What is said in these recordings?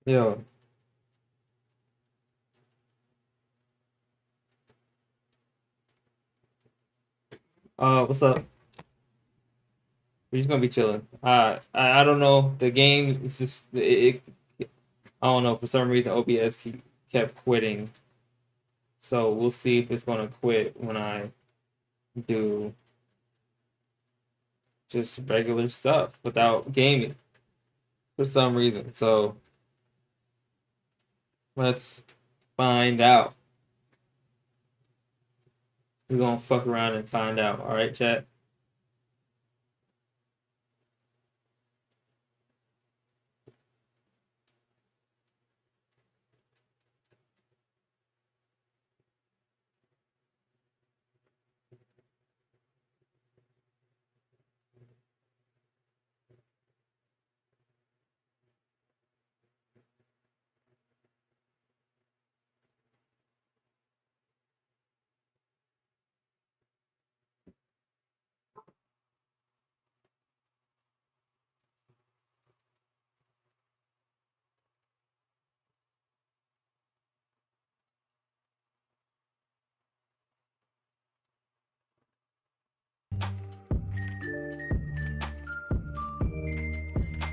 Yo, what's up? We're just gonna be chilling. I don't know. The game is just I don't know. For some reason, kept quitting. So we'll see if it's gonna quit when I do just regular stuff without gaming for some reason. So let's find out. We're gonna fuck around and find out. All right, chat.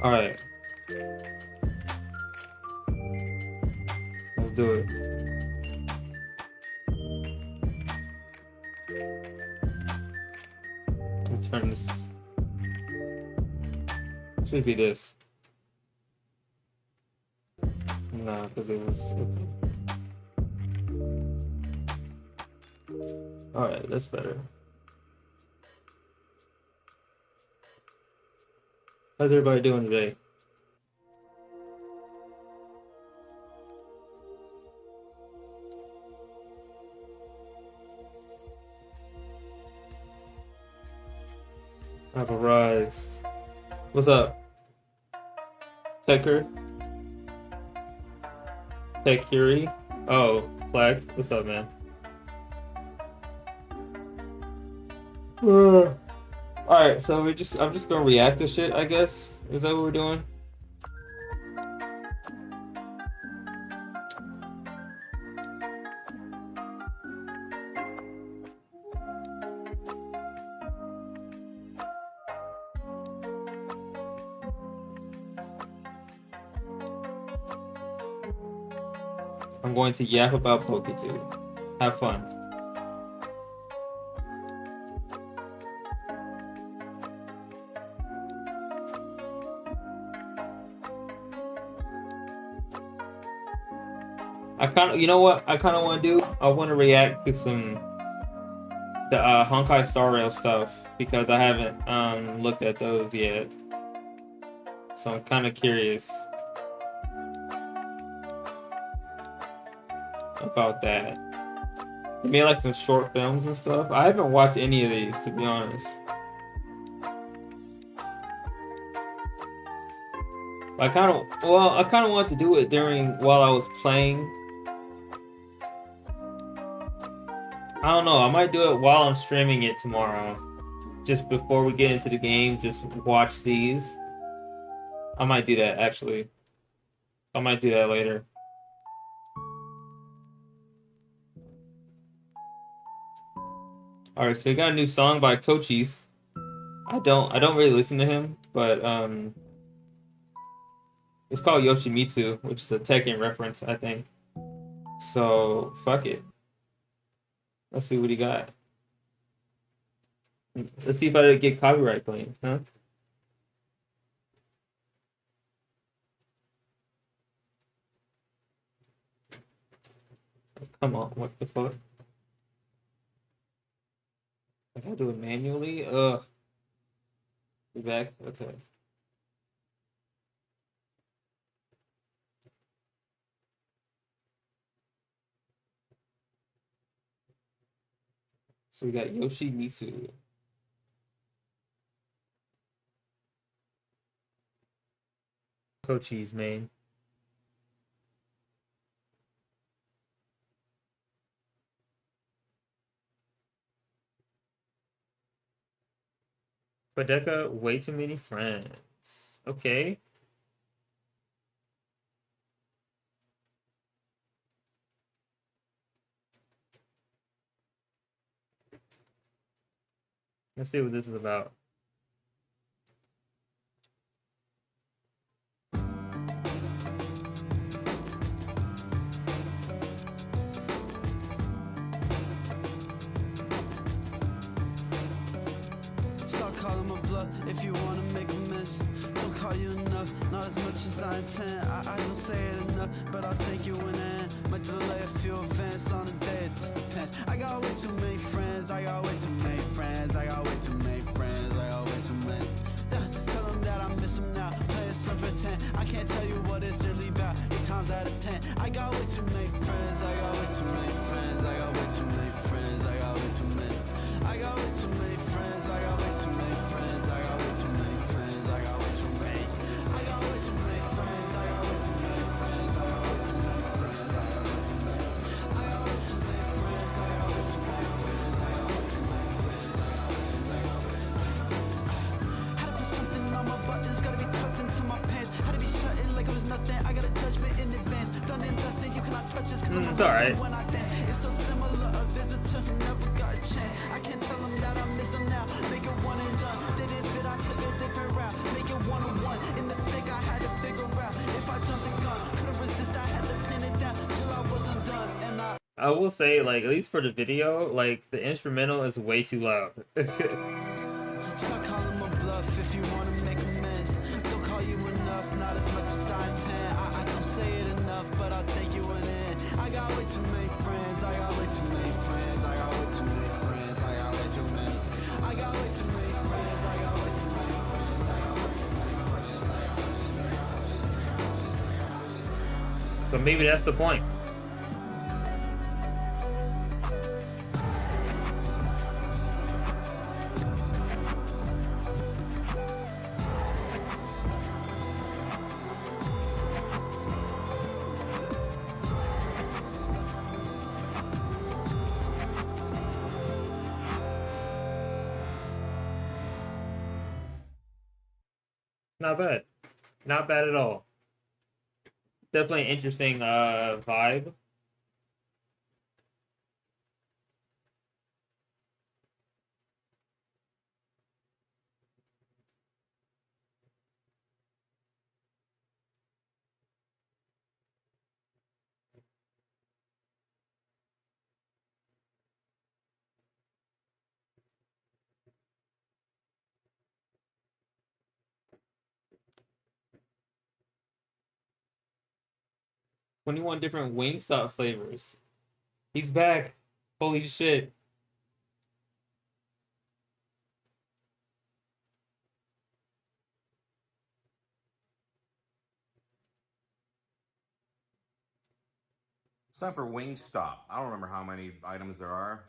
All right, let's do it. Let's turn this. Should be this. Nah, because it was. Okay. All right, that's better. How's everybody doing today? I've arised. What's up? Tekker? Tekuri? Oh, Flag. What's up, man? Alright, so I'm just gonna react to shit, I guess. Is that what we're doing? I'm going to yap about Poketube. Have fun. You know what I kind of want to do? I want to react to the Honkai Star Rail stuff because I haven't looked at those yet. So I'm kind of curious about that. They made like some short films and stuff. I haven't watched any of these, to be honest. I kind of wanted to do it while I was playing. I don't know. I might do it while I'm streaming it tomorrow. Just before we get into the game, just watch these. I might do that, actually. I might do that later. Alright, so we got a new song by Cochise. I don't really listen to him, but it's called Yoshimitsu, which is a Tekken reference, I think. So fuck it. Let's see what he got. Let's see if I get copyright claim, huh? Come on, what the fuck? I gotta do it manually? Ugh. You back? Okay. So we got Yoshimitsu. Cochise, man. Quadeca, way too many friends. Okay. Let's see what this is about. Start calling my bluff if you wanna make a mess. Don't call you enough, not as much as I intend. I don't say it enough, but I'll thank you in the end. Might delay a few events on the day, it just depends. I got way too many friends, I got way too many friends, I got way too many friends, I got way too many. Yeah, tell them that I miss them now, play some pretend. I can't tell you what it's really about, 8 times out of 10. I got way too many friends, I got way too many friends, I got way too many friends, I got way too many. I got way too many friends, I got way too many friends, I got way too many friends, I got way too many. I got way too many friends, I got way too many friends, I got way too many friends, I got way too many. I got way too many friends, I got way too many friends, I got way too many friends, I got way too many. Had to put something on my buttons, gotta be tucked into my pants. Had to be shutting like it was nothing, I got a judgment in advance. Done and dusted, you cannot touch this, cause It's alright. when I dance. It's so similar, a visitor who never got a chance. I can't tell them that I miss them now. Make it one and done. Didn't fit, I took a different route. Make it one-on-one. In the thick, I had to figure out if I jumped the gun. Couldn't resist, I had to pin it down till I wasn't done. And I will say, like, at least for the video, like, the instrumental is way too loud. stop calling my bluff if you wanna make a mess. Don't call you enough, not as much as I intend. I don't say it enough, but I'll thank you in the end. I got way too many friends, I got way too many friends, I got way too many friends, I got way too many. I got way too many friends, I got way too many friends, I got way too many friends, I got way too many. But maybe that's the point. Not bad. Not bad at all. Definitely an interesting vibe. $21 different Wingstop flavors. He's back. Holy shit. It's time for Wingstop. I don't remember how many items there are.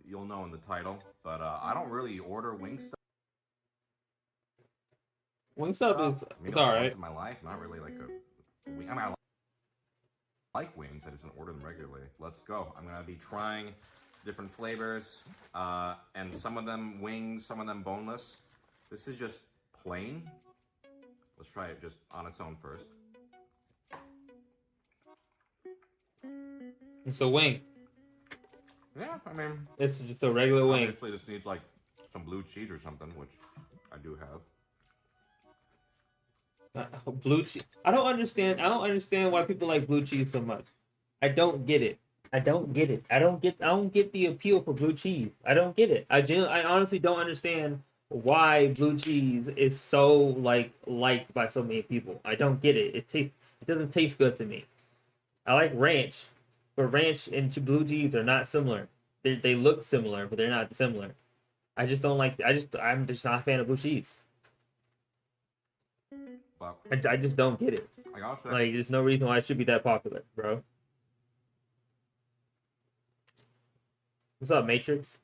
You'll know in the title, but I don't really order Wingstop. Wingstop is Once alright. in my life, not really like a wing. I mean, I like wings. I just don't order them regularly. Let's go. I'm gonna be trying different flavors, and some of them wings, some of them boneless. This is just plain. Let's try it just on its own first. It's a wing. Yeah, I mean, It's just a regular wing. obviously this needs like some blue cheese or something, which I do have. Blue cheese. I don't understand why people like blue cheese so much. I don't get it. I don't get it. I don't get the appeal for blue cheese. I don't get it. I honestly don't understand why blue cheese is so liked by so many people. I don't get it. It doesn't taste good to me. I like ranch, but ranch and blue cheese are not similar. They look similar, but they're not similar. I just don't like. I'm just not a fan of blue cheese. But I just don't get it. I gotta say, Like, there's no reason why it should be that popular, bro. What's up, Matrix?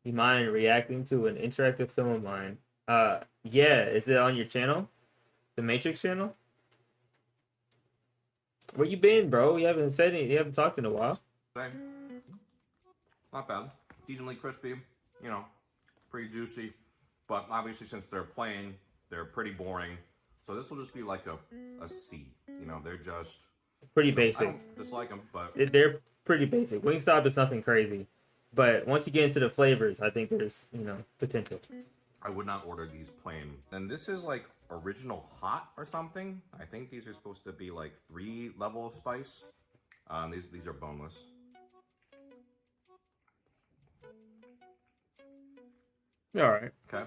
You mind reacting to an interactive film of mine? Yeah. Is it on your channel? The Matrix channel? Where you been, bro? You haven't said it. You haven't talked in a while. not bad. Decently crispy, you know, pretty juicy. But obviously, since they're plain, they're pretty boring. So this will just be like a C. You know, they're just Pretty I basic. don't dislike them, but They're pretty basic. Wingstop is nothing crazy. But once you get into the flavors, I think there's potential. I would not order these plain. And this is like original hot or something. I think these are supposed to be like 3 level of spice. These are boneless. All right. Okay.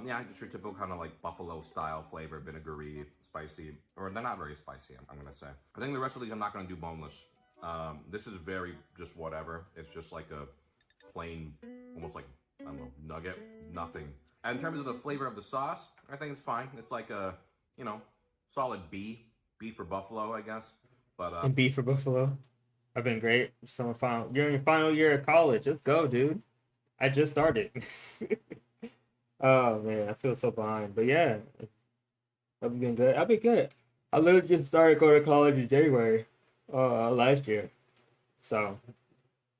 Yeah, just your typical kind of like buffalo style flavor, vinegary, spicy, or they're not very spicy, I'm gonna say. I think the rest of these I'm not gonna do boneless. This is very just whatever. It's just like a plain, almost like, I don't know, nugget, nothing. And in terms of the flavor of the sauce, I think it's fine. It's like a, solid B for buffalo, I guess. But And B for buffalo. I've been great. You're in your final year of college. Let's go, dude. I just started. Oh man, I feel so behind. But yeah, I've been good. I've been good. I literally just started going to college in January, last year. So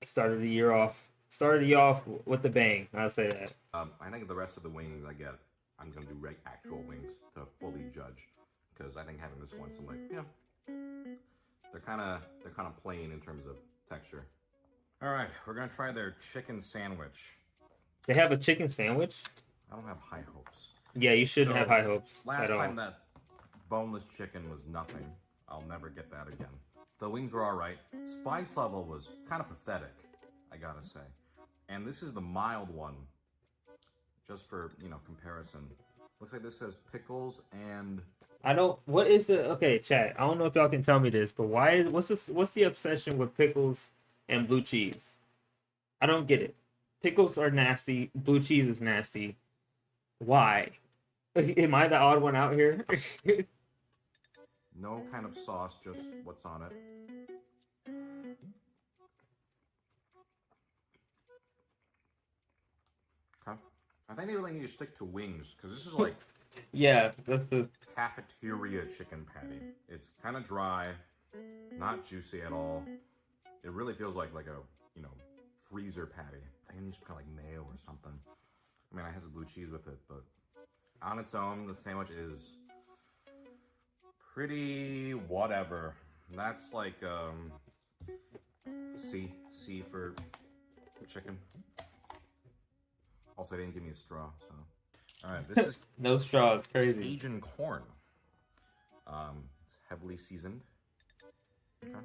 I started the year off. Started the year off with the bang. I'll say that. I think the rest of the wings I get, I'm gonna do actual wings to fully judge, because I think having this one, I'm like, yeah, they're kind of plain in terms of texture. All right, we're gonna try their chicken sandwich. They have a chicken sandwich. I don't have high hopes. Yeah, you shouldn't have high hopes Last at all. time that boneless chicken was nothing. I'll never get that again. The wings were all right. Spice level was kind of pathetic, I gotta say. And this is the mild one, just for, comparison. Looks like this says pickles and... What is the... Okay, chat. I don't know if y'all can tell me this, but what's the obsession with pickles and blue cheese? I don't get it. Pickles are nasty. Blue cheese is nasty. Why? Am I the odd one out here? No kind of sauce, just what's on it. Okay. I think they really need to stick to wings, because this is like Yeah, that's the... cafeteria chicken patty. It's kind of dry, not juicy at all. It really feels like a, freezer patty. I think it needs kind of like mayo or something. I mean, I had the blue cheese with it, but on its own, the sandwich is pretty whatever. That's like C for chicken. Also, they didn't give me a straw, so. All right, this is no straw. It's crazy. Cajun corn. It's heavily seasoned. Okay.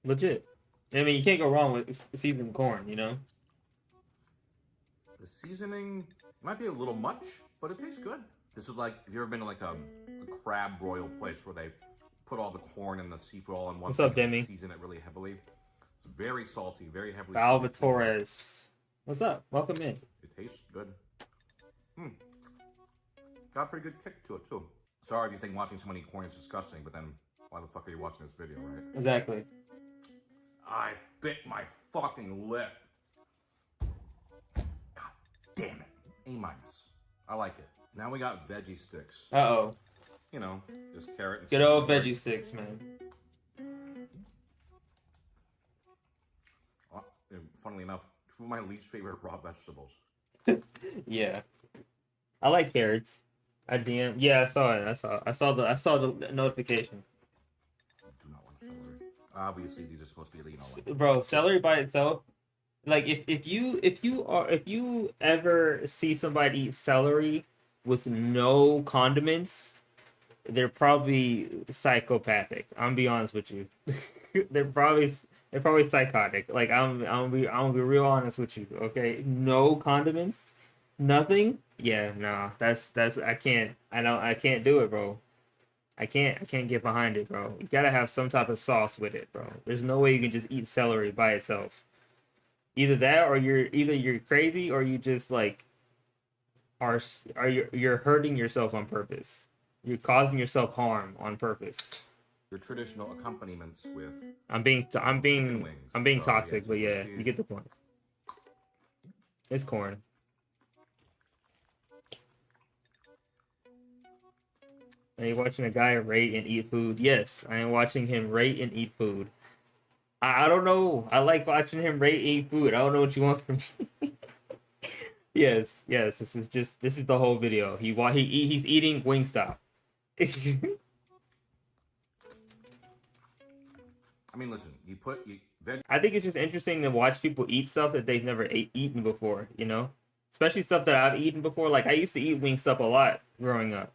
Legit. I mean, you can't go wrong with seasoned corn, The seasoning might be a little much, but it tastes good. This is like, have you ever been to like a crab broil place where they put all the corn and the seafood all in one What's thing up, Demi? and season it really heavily? It's very salty, very heavily Alva seasoned. Torres. What's up? Welcome in. It tastes good. Got a pretty good kick to it, too. Sorry if you think watching so many corn is disgusting, but then why the fuck are you watching this video, right? Exactly. I bit my fucking lip. God damn it. A-. I like it. Now we got veggie sticks. Uh-oh. Just carrot and Good old veggie sticks, man. Funnily enough, 2 of my least favorite raw vegetables. Yeah. I like carrots. Yeah, I saw it. I saw the notification. Do not like celery. Obviously, these are supposed to be, Bro, celery by itself, like if you ever see somebody eat celery with no condiments, they're probably psychopathic. I'm gonna be honest with you. they're probably psychotic. Like I'm gonna be real honest with you. Okay, no condiments, nothing. Yeah, no, that's I can't do it, bro. I can't get behind it, bro. You gotta have some type of sauce with it, bro. There's no way you can just eat celery by itself. Either that, or you're crazy, or you just like you're hurting yourself on purpose. You're causing yourself harm on purpose. Your traditional accompaniments with I'm being toxic, yes, but yeah, cheese. you get the point. It's corn. Are you watching a guy rate and eat food? Yes, I am watching him rate and eat food. I don't know. I like watching him rate and eat food. I don't know what you want from me. Yes. This is the whole video. He's eating Wingstop. I mean, listen, you I think it's just interesting to watch people eat stuff that they've never eaten before, you know? Especially stuff that I've eaten before. Like, I used to eat Wingstop a lot growing up.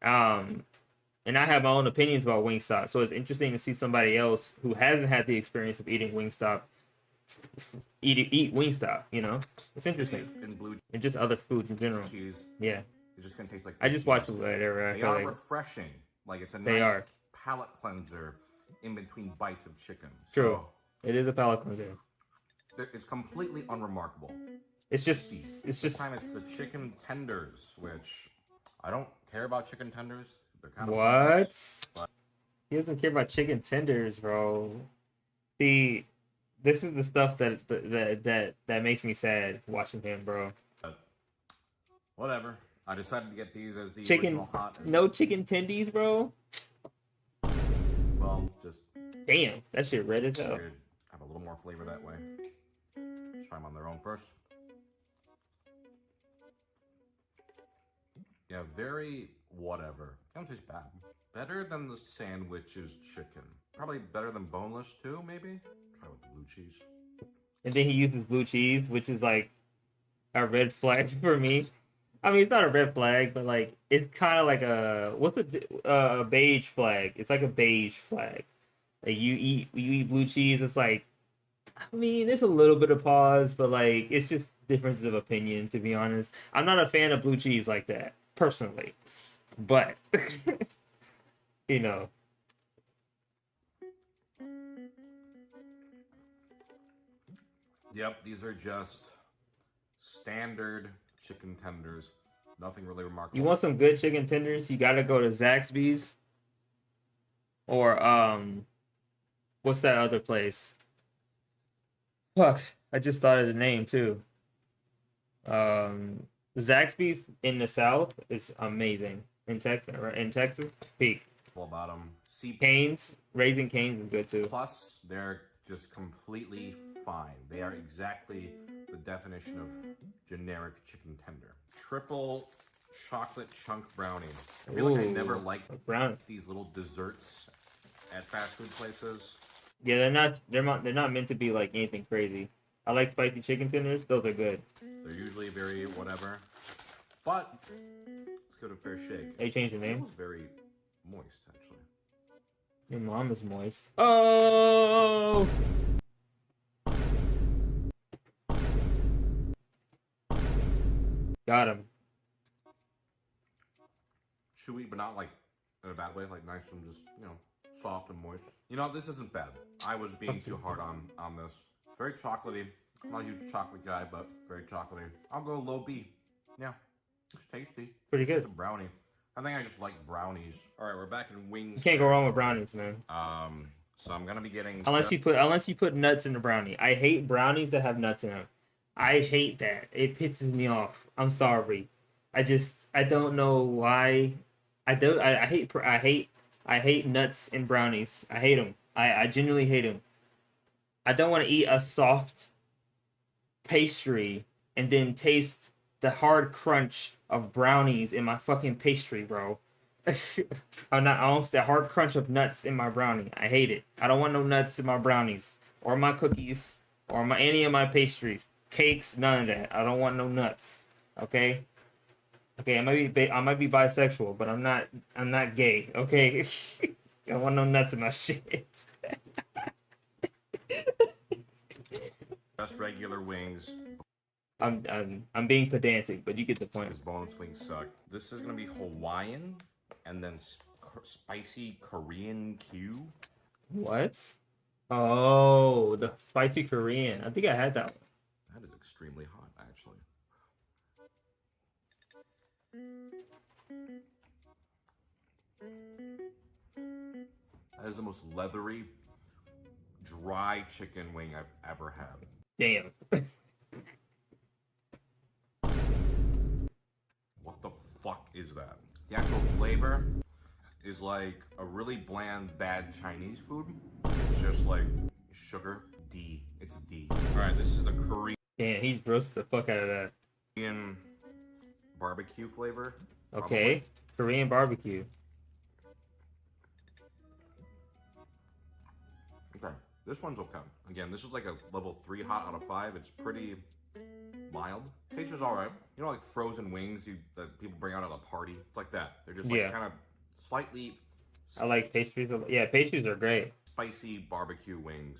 And I have my own opinions about Wingstop. So it's interesting to see somebody else who hasn't had the experience of eating Wingstop eat Wingstop, you know? It's interesting. in blue And just other foods in general. cheese, Yeah. it's just gonna taste like. I just watch whatever I They feel are like. refreshing. Like it's a They nice are. palate cleanser in between bites of chicken. True. It is a palate cleanser. It's completely unremarkable. It's just This time it's the chicken tenders, which I don't care about chicken tenders. They're kind of pointless, but He doesn't care about chicken tenders, bro. See, this is the stuff that makes me sad watching him, bro. whatever. I decided to get these as the Chicken, original hot. no chicken tendies, bro. Well, just Damn, that shit red as hell. figured have a little more flavor that way. Try them on their own first. Yeah, very whatever. Don't taste bad. Better than the sandwich's chicken. Probably better than boneless too, maybe? Try with the blue cheese. And then he uses blue cheese, which is like a red flag for me. I mean, it's not a red flag, but like it's kind of like a a beige flag. It's like a beige flag. Like you eat blue cheese. It's like, I mean, there's a little bit of pause, but like it's just differences of opinion. To be honest, I'm not a fan of blue cheese like that personally, but you know. Yep, these are just standard chicken tenders. Nothing really remarkable. You want some good chicken tenders? You gotta go to Zaxby's or what's that other place? Fuck, I just thought of the name too. Zaxby's in the South is amazing. In Texas, peak. Well, bottom. C Canes, Raising Canes is good too. plus, they're just completely fine. They are exactly the definition of generic chicken tender. Triple chocolate chunk brownie. I feel like I never liked brownie. these little desserts at fast food places. Yeah, they're not meant to be like anything crazy. I like spicy chicken tenders; those are good. They're usually very whatever, but let's give it a fair shake. They changed their It name. was very moist, actually. Your mom is moist. Oh! Got him. Chewy, but not like in a bad way. Like nice and just soft and moist. You know, this isn't bad. I was being too hard on this. It's very chocolatey. I'm not a huge chocolate guy, but very chocolatey. I'll go low B. Yeah, it's tasty. Pretty It's good. just a brownie. I think I just like brownies. All right, we're back in wings. You can't go wrong with brownies, man. So I'm gonna be getting Unless you put nuts in the brownie. I hate brownies that have nuts in them. I hate that. It pisses me off. I'm sorry. I don't know why. I hate nuts in brownies. I hate them. I genuinely hate them. I don't want to eat a soft pastry and then taste the hard crunch of brownies in my fucking pastry, bro. I want the hard crunch of nuts in my brownie. I hate it. I don't want no nuts in my brownies or my cookies or any of my pastries, cakes, none of that. I don't want no nuts. Okay. Okay, I might be bisexual, but I'm not gay. Okay. I don't want no nuts in my shit. just regular wings. I'm being pedantic, but you get the point. Because boneless wings suck. This is gonna be Hawaiian and then spicy Korean Q. What? Oh, the spicy Korean. I think I had that one. That is extremely hot, actually. That is the most leathery, dry chicken wing I've ever had. Damn. What the fuck is that? The actual flavor is like a really bland, bad Chinese food. It's just like sugar. D. It's a D. Alright, this is the Damn, he's roasted the fuck out of that. Korean barbecue flavor. Okay. Korean barbecue. Okay, this one's okay. Again, this is like a level 3 hot out of 5. It's pretty mild. Taste is all right. You know, like frozen wings that people bring out at a party. It's like that. They're just like Yeah, kind of slightly I like pastries. Yeah, pastries are great. spicy barbecue wings.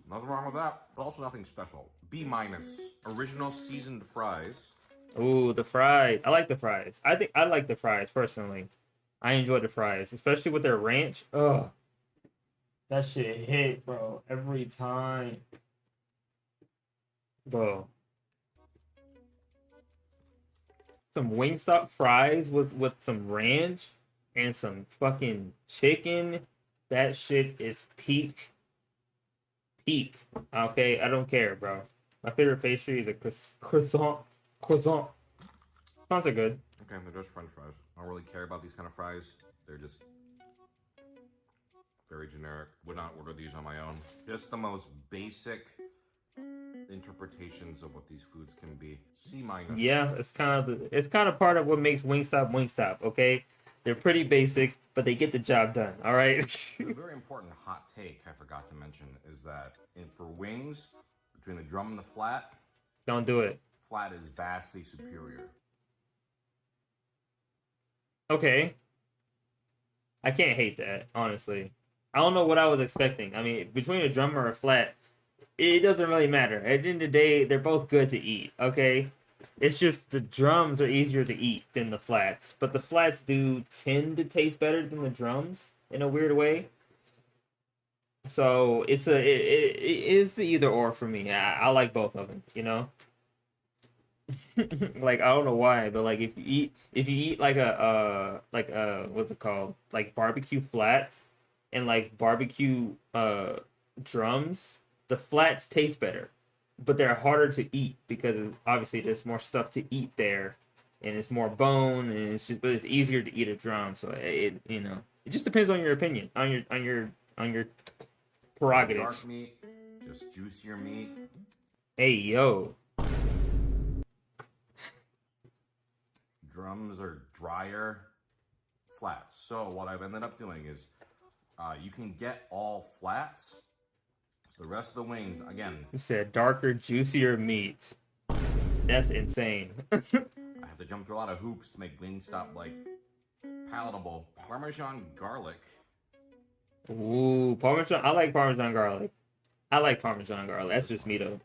Nothing wrong with that, but also nothing special. B minus. Original seasoned fries. Ooh, the fries. I like the fries. I think I like the fries personally. I enjoy the fries, especially with their ranch. Ugh, that shit hit, bro, every time, bro. Some Wingstop fries with some ranch and some fucking chicken. That shit is peak, peak. Okay, I don't care, bro. My favorite pastry is a croissant. Croissant. Sounds are good. Okay, they're just French fries. I don't really care about these kind of fries. They're just very generic. Would not order these on my own. Just the most basic interpretations of what these foods can be. C minus. Yeah, it's kind of part of what makes Wingstop Wingstop. Okay, they're pretty basic, but they get the job done. All right. A very important hot take I forgot to mention is that for wings, between the drum and the flat, Don't do it. flat is vastly superior. Okay, I can't hate that, honestly. I don't know what I was expecting. I mean, between a drum or a flat, it doesn't really matter. At the end of the day, they're both good to eat, okay? It's just the drums are easier to eat than the flats, but the flats do tend to taste better than the drums in a weird way. So it's either or for me. I like both of them, you know. Like I don't know why, but like if you eat like what's it called, like barbecue flats and like barbecue drums, the flats taste better, but they're harder to eat because obviously there's more stuff to eat there, and it's more bone, and but it's easier to eat a drum. So it just depends on your opinion, on your prerogative. Dark meat, just juicier meat. Hey yo. Drums are drier, flats. So what I've ended up doing is you can get all flats. So the rest of the wings, again, You said darker, juicier meat. That's insane. I have to jump through a lot of hoops to make Wingstop like palatable. Parmesan garlic. Ooh, Parmesan. I like Parmesan garlic. I like Parmesan garlic. That's just me though.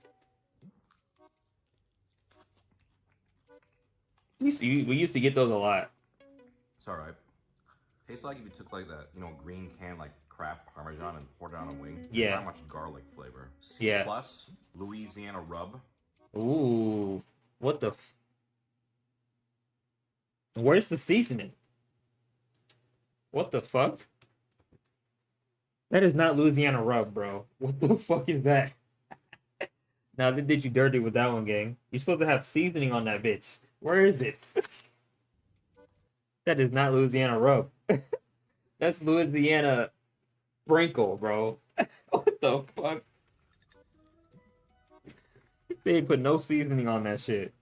We used to get those a lot. It's all right. Tastes like if you took like that, green can like Kraft Parmesan and poured it on a wing. Yeah. Not much garlic flavor. C Yeah. plus Louisiana rub. Ooh, what the? Where's the seasoning? What the fuck? That is not Louisiana rub, bro. What the fuck is that? Now they did you dirty with that one, gang. You're supposed to have seasoning on that bitch. Where is it? That is not Louisiana rub. That's Louisiana sprinkle, bro. What the fuck? They ain't put no seasoning on that shit.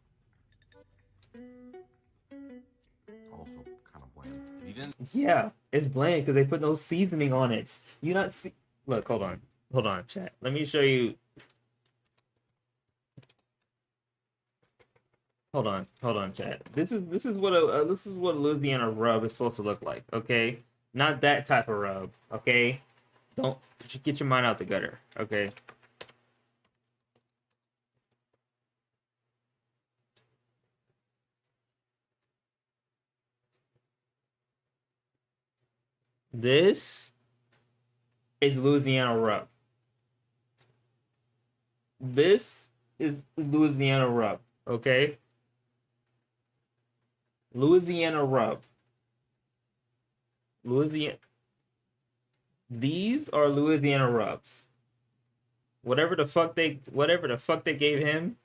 Also kind of bland. You didn't. Yeah, it's bland because they put no seasoning on it. You not see? Look, hold on, chat. Let me show you. Hold on, chat. This is what a Louisiana rub is supposed to look like. Okay, not that type of rub. Okay, don't get your mind out the gutter. Okay. This is Louisiana rub. This is Louisiana rub. Okay. Louisiana rub. Louisiana. These are Louisiana rubs. Whatever the fuck they gave him.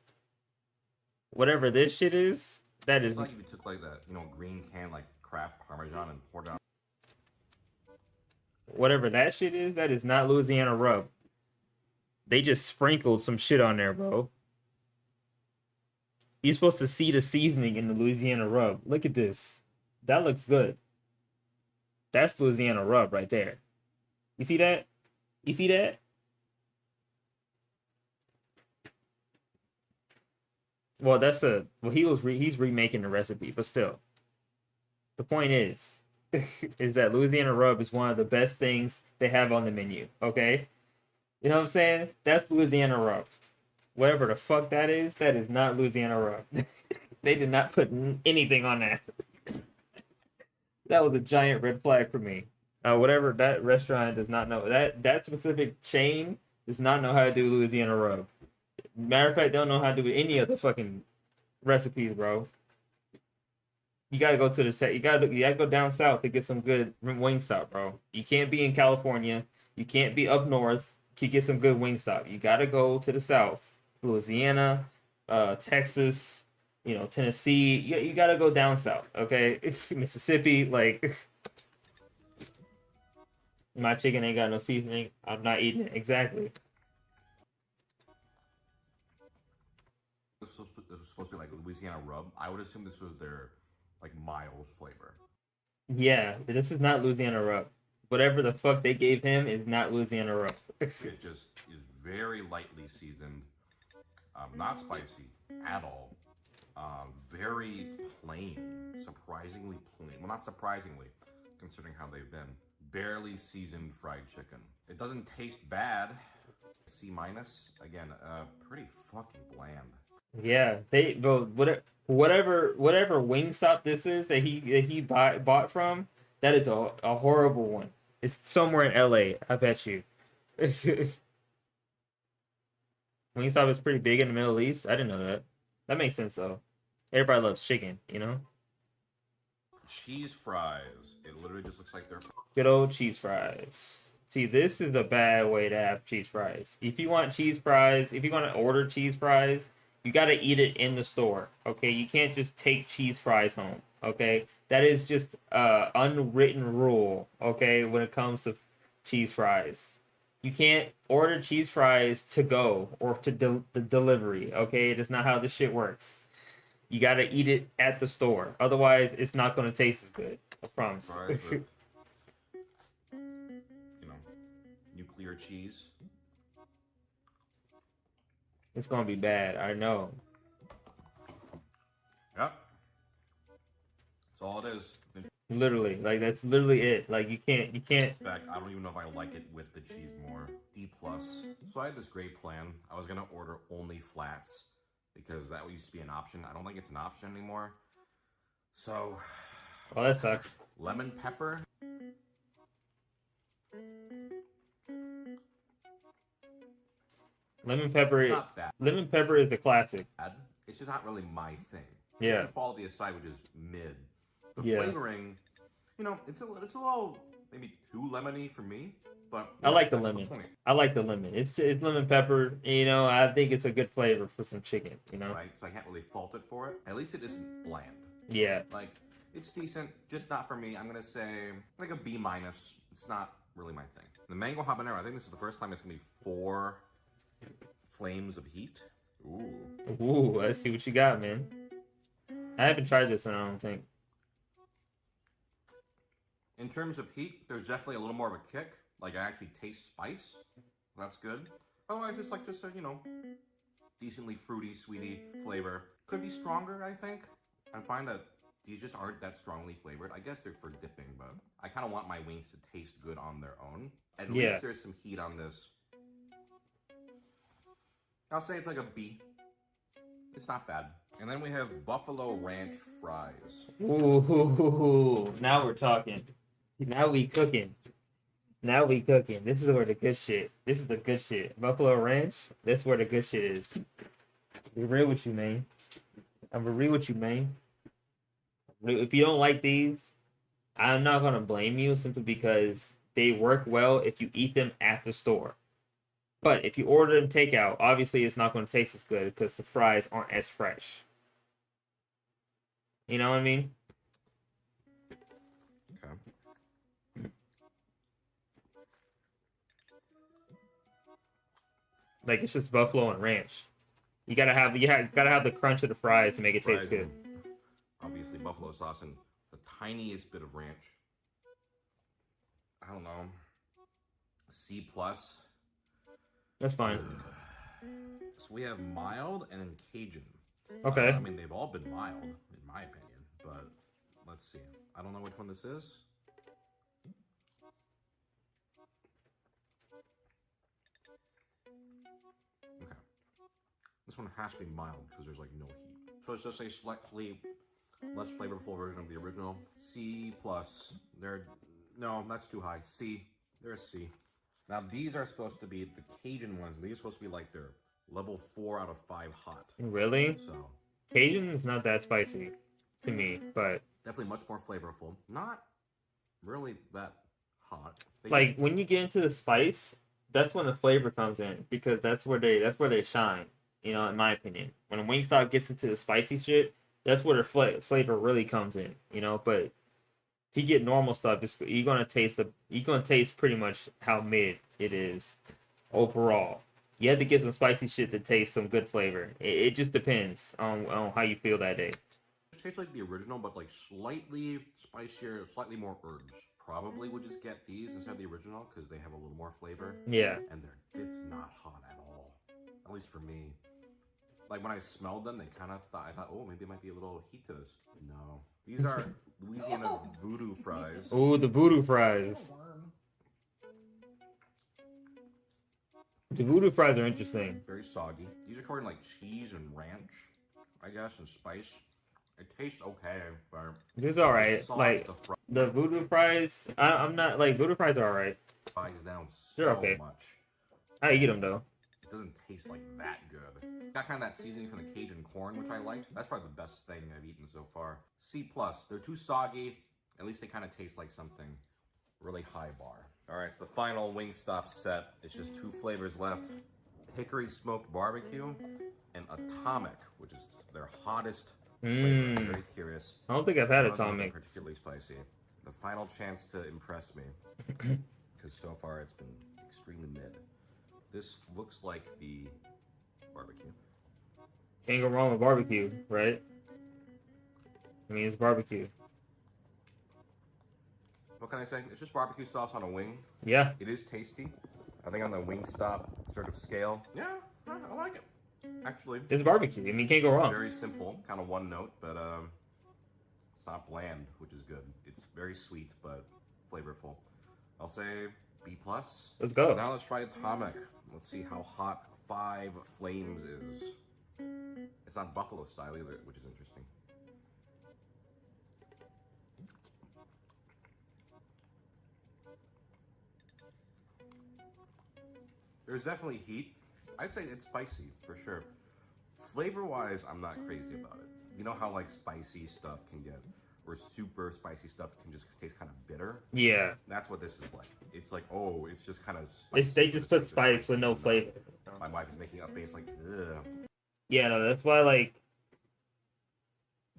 Whatever this shit is, that is. It's like if you took like that, green can like Kraft Parmesan and poured it on. Whatever that shit is, that is not Louisiana rub. They just sprinkled some shit on there, bro. You're supposed to see the seasoning in the Louisiana rub. Look at this. That looks good. That's Louisiana rub right there. You see that? You see that? Well, he's remaking the recipe, but still, the point is, is that Louisiana rub is one of the best things they have on the menu. Okay, you know what I'm saying? That's Louisiana rub. Whatever the fuck that is not Louisiana rub. They did not put anything on that. That was a giant red flag for me. Whatever that restaurant does not know, that specific chain does not know how to do Louisiana rub. Matter of fact, they don't know how to do any of the fucking recipes, bro. You gotta go to the you gotta go down south to get some good Wingstop, bro. You can't be in California. You can't be up north to get some good Wingstop. You gotta go to the south, Louisiana, Texas, Tennessee. You gotta go down south, okay? Mississippi, like my chicken ain't got no seasoning. I'm not eating it. Exactly. This was supposed to be like Louisiana rub. I would assume this was their like mild flavor. Yeah, this is not Louisiana rub. Whatever the fuck they gave him is not Louisiana rub. It just is very lightly seasoned, not spicy at all. Very plain, surprisingly plain. Well, not surprisingly, considering how they've been. Barely seasoned fried chicken. It doesn't taste bad. C minus. Again, pretty fucking bland. Yeah, whatever Wingstop this is that he bought from, that is a horrible one. It's somewhere in LA, I bet you. Wingstop is pretty big in the Middle East. I didn't know that. That makes sense though. Everybody loves chicken, you know? Cheese fries. It literally just looks like they're Good old cheese fries. See, this is the bad way to have cheese fries. If you want cheese fries, if you want to order cheese fries, you got to eat it in the store, okay? You can't just take cheese fries home, okay? That is just unwritten rule, okay, when it comes to cheese fries. You can't order cheese fries to go or to the delivery, okay? It is not how this shit works. You got to eat it at the store. Otherwise, it's not going to taste as good. I promise. fries with, nuclear cheese. It's going to be bad. I know. Yep. That's all it is. Literally, like that's literally it. Like you can't. In fact, I don't even know if I like it with the cheese more. D+. So I had this great plan. I was gonna order only flats because that used to be an option. I don't think it's an option anymore. So, Well, that sucks. lemon pepper. Lemon pepper. It's not bad. Lemon pepper is the classic. It's just not really my thing. Yeah. Quality aside, which is mid. The Yeah. flavoring, it's a little maybe too lemony for me. But I like the that's lemon. point. I like the lemon. It's lemon pepper. I think it's a good flavor for some chicken. Right, so I can't really fault it for it. At least it isn't bland. Yeah. Like, it's decent, just not for me. I'm gonna say like a B minus. It's not really my thing. The mango habanero, I think this is the first time it's gonna be 4 flames of heat. Ooh. Ooh, let's see what you got, man. I haven't tried this one, I don't think. In terms of heat, there's definitely a little more of a kick. Like, I actually taste spice. That's good. Oh, I just like just a, decently fruity, sweety flavor. Could be stronger, I think. I find that these just aren't that strongly flavored. I guess they're for dipping, but I kind of want my wings to taste good on their own. At least there's some heat on this. I'll say it's like a B. It's not bad. And then we have buffalo ranch fries. Ooh, now we're talking. Now we cooking. Now we cooking. This is where the good shit. This is the good shit. Buffalo ranch. That's where the good shit is. Be real with you, man. I'm real with you, man. If you don't like these, I'm not gonna blame you simply because they work well if you eat them at the store. But if you order them takeout, obviously it's not going to taste as good because the fries aren't as fresh. You know what I mean? Okay. Like it's just buffalo and ranch. You gotta have the crunch of the fries to make it taste good. Obviously, buffalo sauce and the tiniest bit of ranch. I don't know. C plus. That's fine. So we have mild and Cajun. Okay. I mean, they've all been mild, in my opinion, but let's see. I don't know which one this is. Okay. This one has to be mild because there's like no heat. So it's just a slightly less flavorful version of the original. C plus. No, that's too high. C. They're a C. Now these are supposed to be the Cajun ones. These are supposed to be like their level 4 out of 5 hot. Really? So Cajun is not that spicy to me, but definitely much more flavorful. Not really that hot. like when you get into the spice, that's when the flavor comes in because that's where they shine. You know, in my opinion, when Wingstop gets into the spicy shit, that's where the flavor really comes in. You know, but if you get normal stuff, you're gonna taste pretty much how mid it is overall. You have to get some spicy shit to taste some good flavor. It just depends on how you feel that day. It tastes like the original, but like slightly spicier, slightly more herbs. Probably would just get these instead of the original because they have a little more flavor. Yeah. And it's not hot at all. At least for me. Like when I smelled them, I thought, oh, maybe it might be a little heat to this. No. These are Louisiana voodoo fries. Oh, the voodoo fries. The voodoo fries are interesting. Very soggy. These are covered in like cheese and ranch, I guess, and spice. It tastes okay, but it's alright. Like the voodoo fries, I'm not like voodoo fries are alright. Fries down They're so okay. much. I eat them though. It doesn't taste like that good. Got kind of that seasoning from the Cajun corn, which I liked. That's probably the best thing I've eaten so far. C plus. They're too soggy. At least they kind of taste like something really high bar. All right, it's the final Wingstop set. It's just 2 flavors left: hickory smoked barbecue and Atomic, which is their hottest flavor. I'm very curious. I don't think I've had Atomic. Particularly spicy. The final chance to impress me, because so far it's been extremely mid. This looks like the barbecue. Can't go wrong with barbecue, right? I mean, it's barbecue. What can I say? It's just barbecue sauce on a wing. Yeah. It is tasty. I think on the Wingstop sort of scale, yeah, I like it. Actually, It's barbecue. I mean, can't go wrong. very simple, kind of one note, but it's not bland, which is good. It's very sweet, but flavorful. I'll say B plus. Let's go. Now let's try Atomic. Let's see how hot 5 Flames is. It's not buffalo style either, which is interesting. There's definitely heat. I'd say it's spicy for sure. Flavor-wise, I'm not crazy about it. You know how like spicy stuff can get, or super spicy stuff can just taste kind of bitter? Yeah. That's what this is like. It's like, oh, it's just kind of They just put spice with no flavor. My wife is making a face like, ugh. Yeah, no, that's why like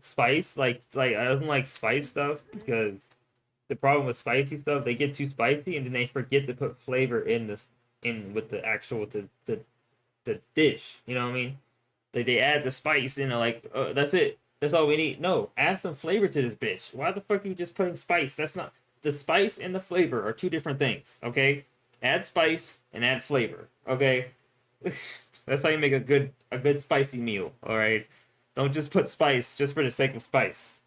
spice, like I don't like spice stuff because the problem with spicy stuff, they get too spicy and then they forget to put flavor in with the actual the dish. You know what I mean? They add the spice and they're like, that's it. That's all we need. No, add some flavor to this bitch. Why the fuck are you just putting spice? That's not the spice and the flavor are 2 different things. Okay, add spice and add flavor. Okay, that's how you make a good spicy meal. All right, don't just put spice just for the sake of spice.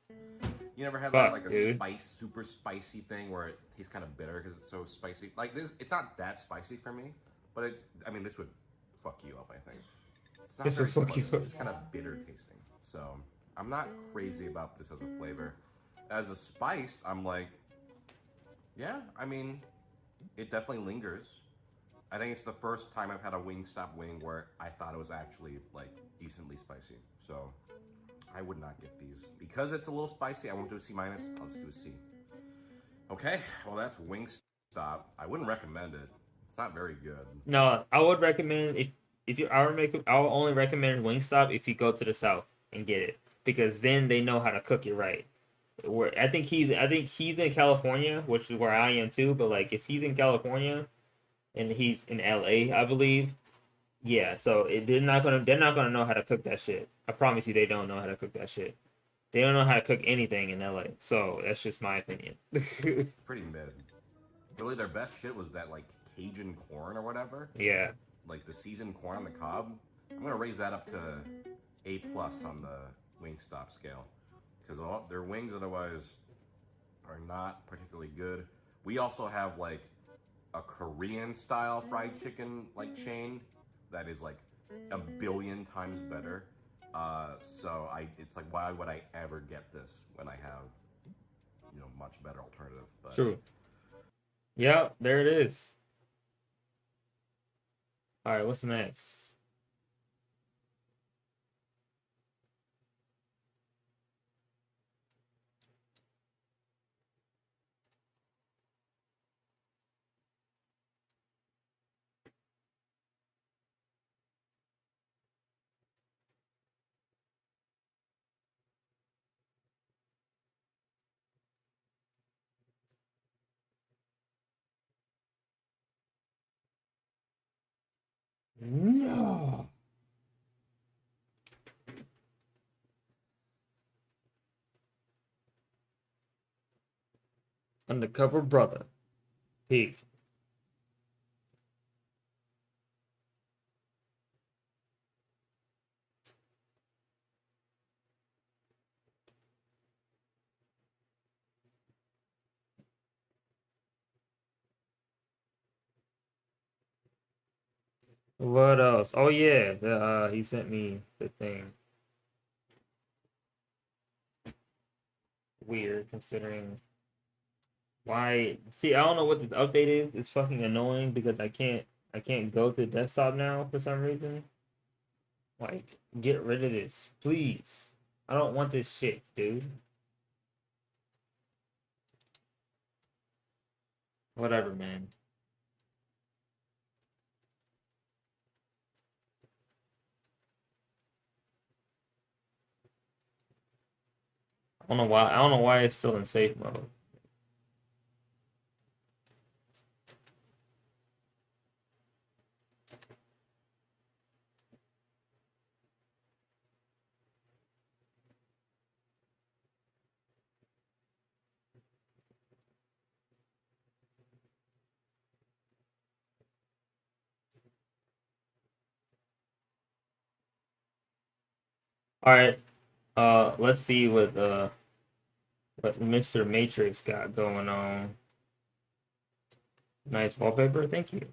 You never had Fuck, like a dude. super spicy thing where it tastes kind of bitter because it's so spicy? Like this, it's not that spicy for me, but this would fuck you up, I think. It's not This would very fuck you pleasant, up. It's just kind of bitter tasting. So I'm not crazy about this as a flavor. As a spice, I'm like, yeah, I mean, it definitely lingers. I think it's the first time I've had a Wingstop wing where I thought it was actually like decently spicy. So I would not get these. Because it's a little spicy, I won't do a C minus, I'll just do a C. Okay, well that's Wingstop. I wouldn't recommend it. It's not very good. No, I would recommend I'll only recommend Wingstop if you go to the South and get it because then they know how to cook it right. I think he's in California, which is where I am too. But like if he's in California and he's in LA, I believe, yeah. So they're not gonna know how to cook that shit. I promise you, they don't know how to cook that shit. They don't know how to cook anything in LA. So that's just my opinion. Pretty mid. Really, their best shit was that like Cajun corn or whatever. Yeah. Like the seasoned corn on the cob. I'm gonna raise that up to A+ on the Wingstop scale because their wings otherwise are not particularly good. We also have like a Korean style fried chicken like chain that is like a billion times better. So it's like, why would I ever get this when I have, much better alternative? But True. Yep, there it is. All right, what's next? No. Undercover brother. Pig. What else? Oh yeah, he sent me the thing. Weird considering why. See, I don't know what this update is. It's fucking annoying because I can't go to desktop now for some reason. Like, get rid of this, please. I don't want this shit, dude. Whatever, man. I don't know why. I don't know why it's still in safe mode. All right. Let's see what Mr. Matrix got going on. Nice wallpaper. Thank you.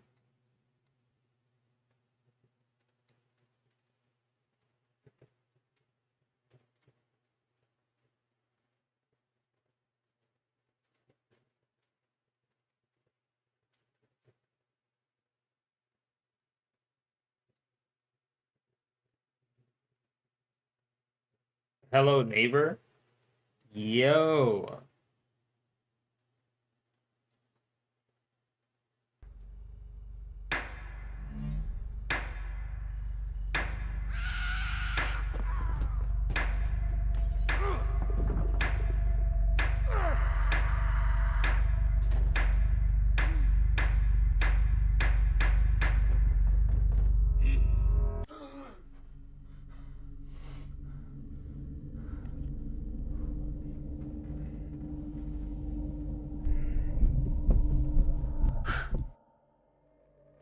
Hello, neighbor. Yo.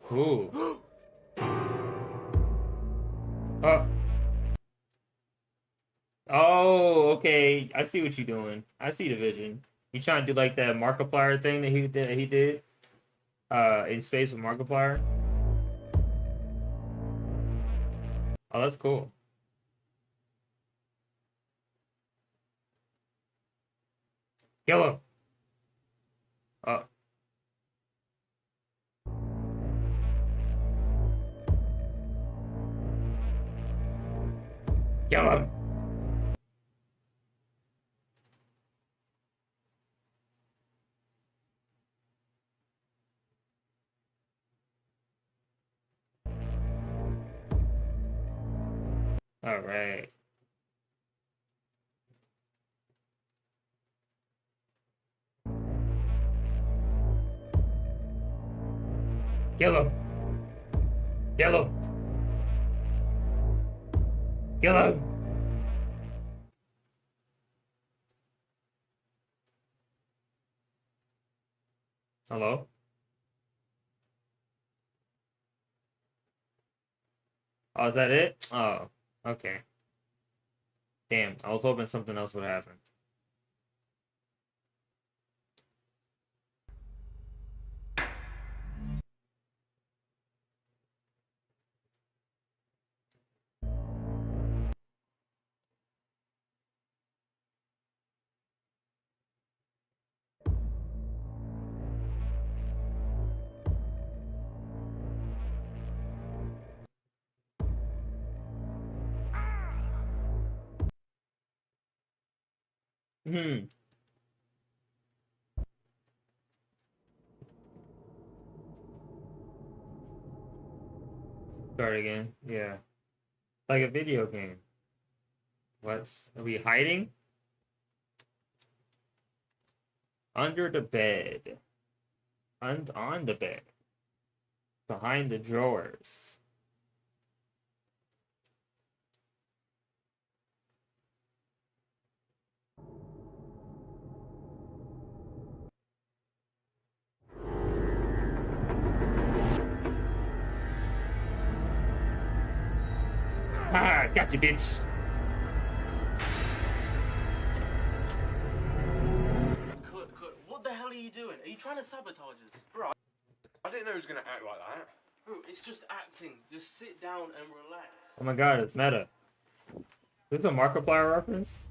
Ooh. Oh. Oh, okay. I see what you're doing. I see the vision. You trying to do like that Markiplier thing that he did in space with Markiplier. Oh, that's cool. Kill him. Oh. Kill him. All right. Kill him. Kill him. Kill him. Hello? Oh, is that it? Oh, okay. Damn, I was hoping something else would happen. Hmm. Start again. Yeah. Like a video game. What's are we hiding? Under the bed. On the bed. Behind the drawers. Ha! Gotcha, bitch. What the hell are you doing? Are you trying to sabotage us? Bro, I didn't know he was going to act like that. Bro, it's just acting. Just sit down and relax. Oh my god, it's meta. Is this a Markiplier reference?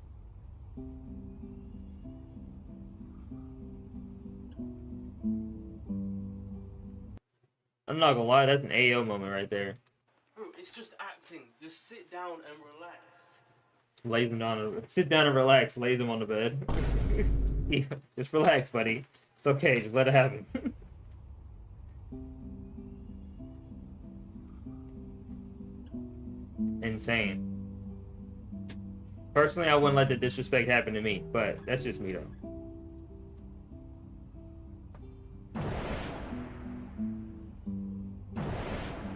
I'm not gonna lie, that's an AO moment right there. Bro, it's just acting. Just sit down and relax. Lays him down. Sit down and relax. Lays him on the bed. Yeah, just relax, buddy. It's okay. Just let it happen. Insane. Personally, I wouldn't let the disrespect happen to me, but that's just me though.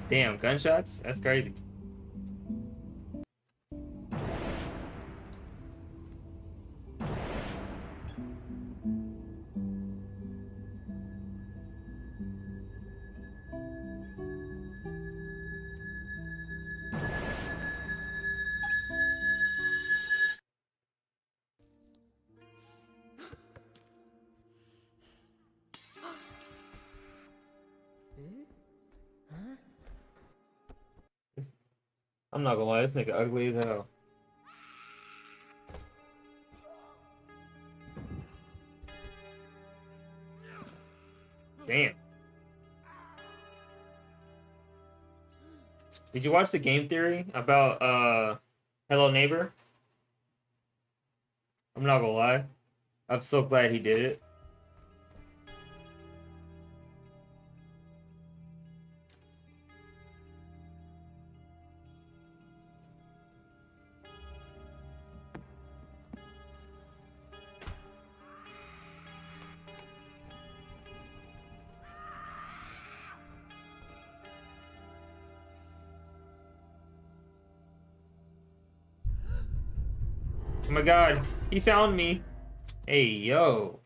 Damn, gunshots? That's crazy. I'm not gonna lie, this nigga ugly as hell. Damn. Did you watch the game theory about Hello Neighbor? I'm not gonna lie. I'm so glad he did it. Oh my god, he found me. Hey, yo.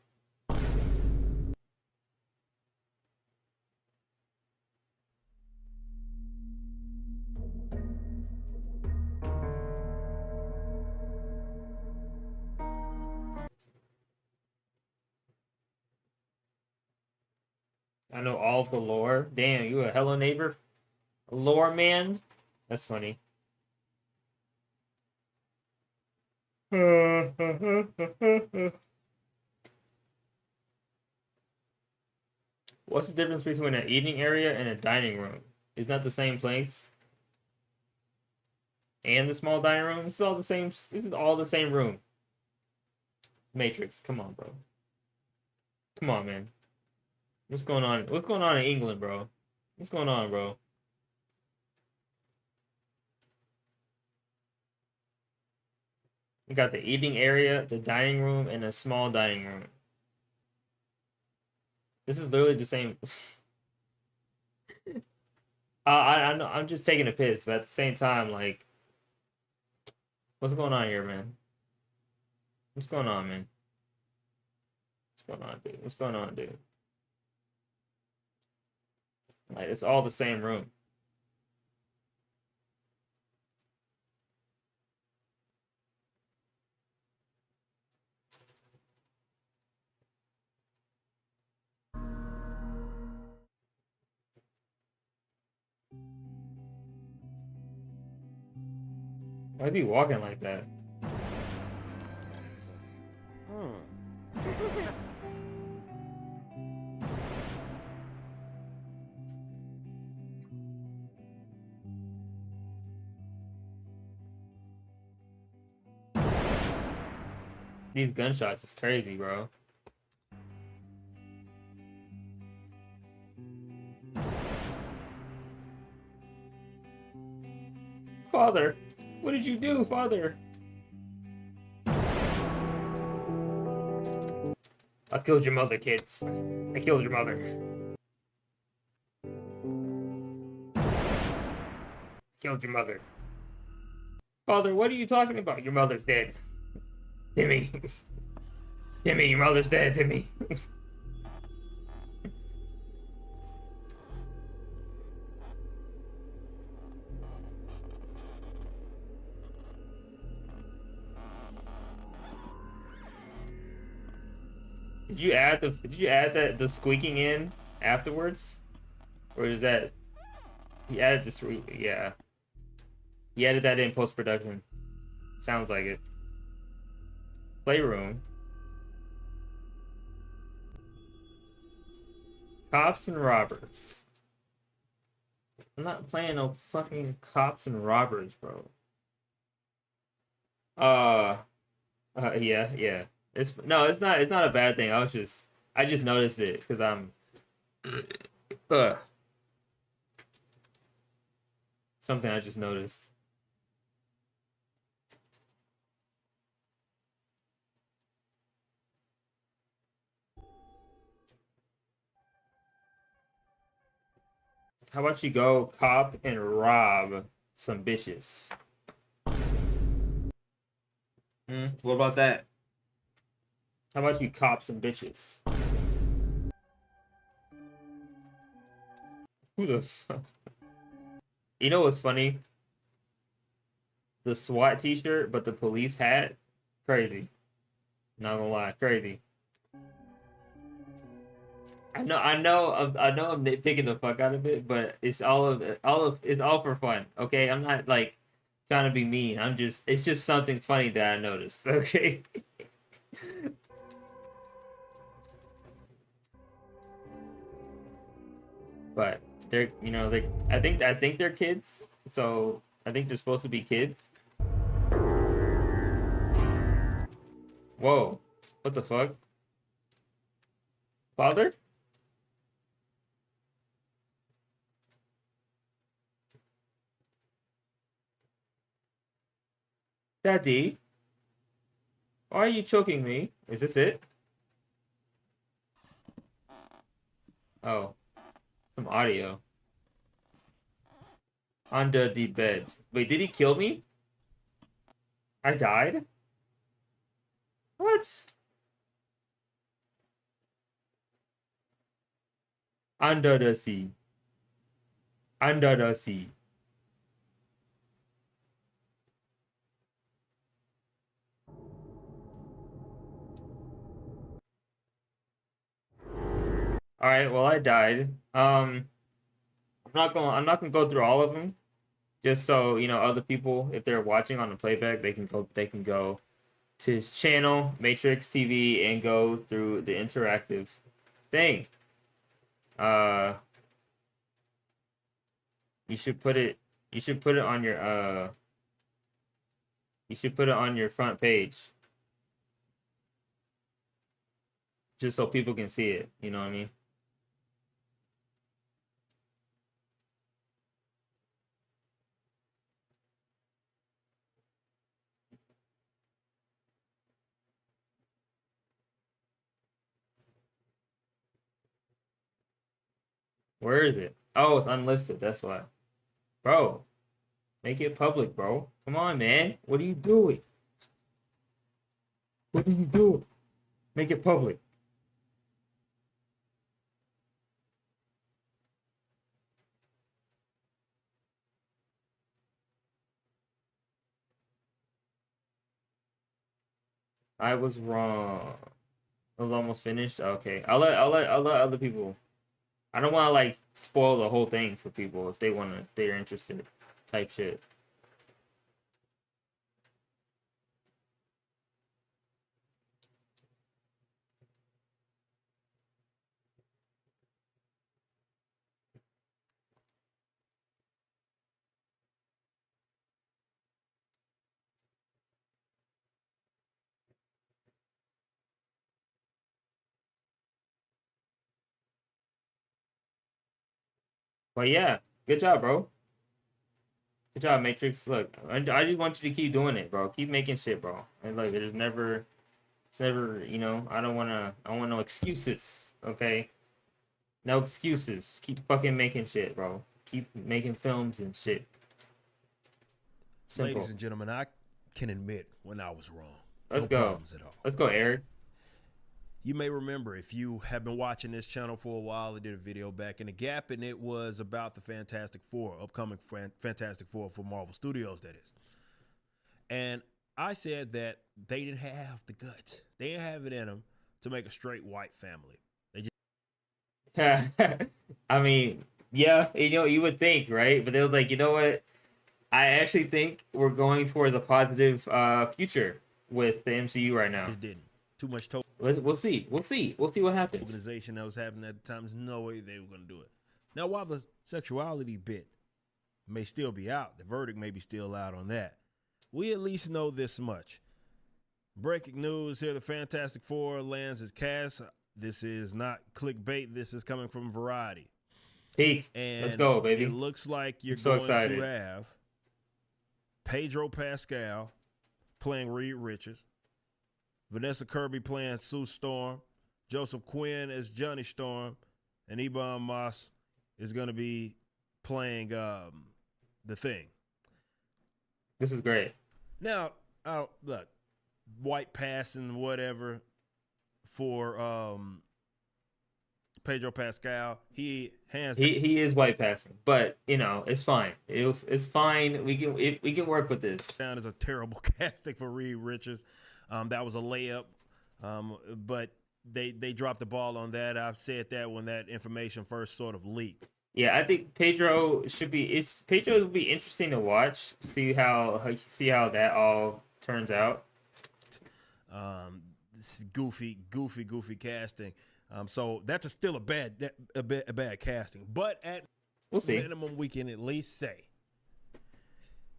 I know all of the lore. Damn, you a Hello Neighbor? Lore man? That's funny. What's the difference between an eating area and a dining room? Isn't that the same place? And the small dining room? This is all the same. This is all the same room. Matrix, come on, bro. Come on, man. What's going on? What's going on in England, bro? What's going on, bro? We got the eating area, the dining room, and a small dining room. This is literally the same. I know I'm just taking a piss, but at the same time, like, what's going on here, man? What's going on, man? What's going on, dude? What's going on, dude? Like, it's all the same room. Why is he walking like that? These gunshots is crazy, bro. Father, what did you do, Father? I killed your mother, kids. I killed your mother. Killed your mother. Father, what are you talking about? Your mother's dead. Timmy. Timmy, your mother's dead, Timmy. Did you add the squeaking in afterwards? Or is that he added the yeah. He added that in post-production. Sounds like it. Playroom. Cops and robbers. I'm not playing no fucking cops and robbers, bro. Yeah. It's not a bad thing. I just noticed it because I'm something I just noticed. How about you go cop and rob some bitches? What about that? How about you cop some bitches? Who the fuck? You know what's funny? The SWAT t-shirt, but the police hat? Crazy. Not gonna lie, crazy. I know I'm nitpicking the fuck out of it, but it's it's all for fun, okay? I'm not like trying to be mean. It's just something funny that I noticed, okay? But they're I think they're kids, so I think they're supposed to be kids. Whoa, what the fuck? Father? Daddy? Why are you choking me? Is this it? Oh, some audio. Under the bed. Wait, did he kill me? I died? What? Under the sea. Under the sea. All right, well I died. I'm not gonna go through all of them, just so other people, if they're watching on the playback, they can go to his channel, Matrix TV, and go through the interactive thing. You should put it on your you should put it on your front page, just so people can see it. You know what I mean? Where is it? Oh, it's unlisted. That's why. Bro, make it public, bro. Come on, man. What are you doing? What are you doing? Make it public. I was wrong. I was almost finished. Okay, I'll let other people. I don't want to like spoil the whole thing for people if they're interested, type shit. But yeah, good job, bro. Good job, Matrix. Look, I just want you to keep doing it, bro. Keep making shit, bro. And look, it's never, I don't wanna, I don't want no excuses, okay? No excuses. Keep fucking making shit, bro. Keep making films and shit. Ladies Simple. and gentlemen, I can admit when I was wrong. Let's No go. problems at all. Let's go, Eric. You may remember, if you have been watching this channel for a while, I did a video back in the gap, and it was about the Fantastic Four, upcoming Fantastic Four for Marvel Studios, that is. And I said that they didn't have the guts. They didn't have it in them to make a straight white family. I mean, yeah, you would think, right? But they was like, you know what? I actually think we're going towards a positive future with the MCU right now. Just didn't. Too much We'll see. We'll see what happens. organization that was happening at the time. There's no way they were going to do it. Now, while the sexuality bit may still be out, the verdict may be still out on that, we at least know this much. Breaking news here, the Fantastic Four lands as cast. This is not clickbait. This is coming from Variety. Peak. And Let's go, baby. It looks like you're so going excited. to have Pedro Pascal playing Reed Richards, Vanessa Kirby playing Sue Storm, Joseph Quinn as Johnny Storm, and Ebon Moss is going to be playing the Thing. This is great. Now, look, white passing, whatever, for Pedro Pascal. He is white passing, but it's fine. It's fine. We can work with this. down as a terrible casting for Reed Richards. That was a layup, but they dropped the ball on that. I've said that when that information first sort of leaked. Yeah, I think Pedro will be interesting to watch. See how that all turns out. This is goofy casting. So that's still a bad casting. But at We'll see. minimum, we can at least say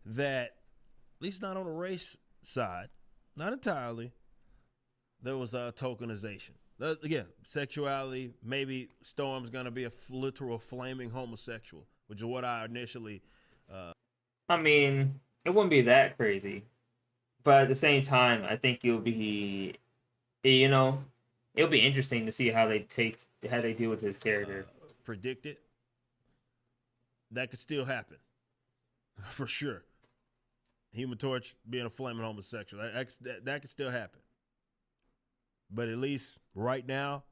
that, at least not on the race side, not entirely, there was a tokenization. Again, sexuality, maybe Storm's going to be a literal flaming homosexual, which is what I initially... I mean, it wouldn't be that crazy, but at the same time, I think it'll be interesting to see how they deal with his character. predicted. That could still happen, for sure. Human Torch being a flaming homosexual, that could still happen. But at least right now,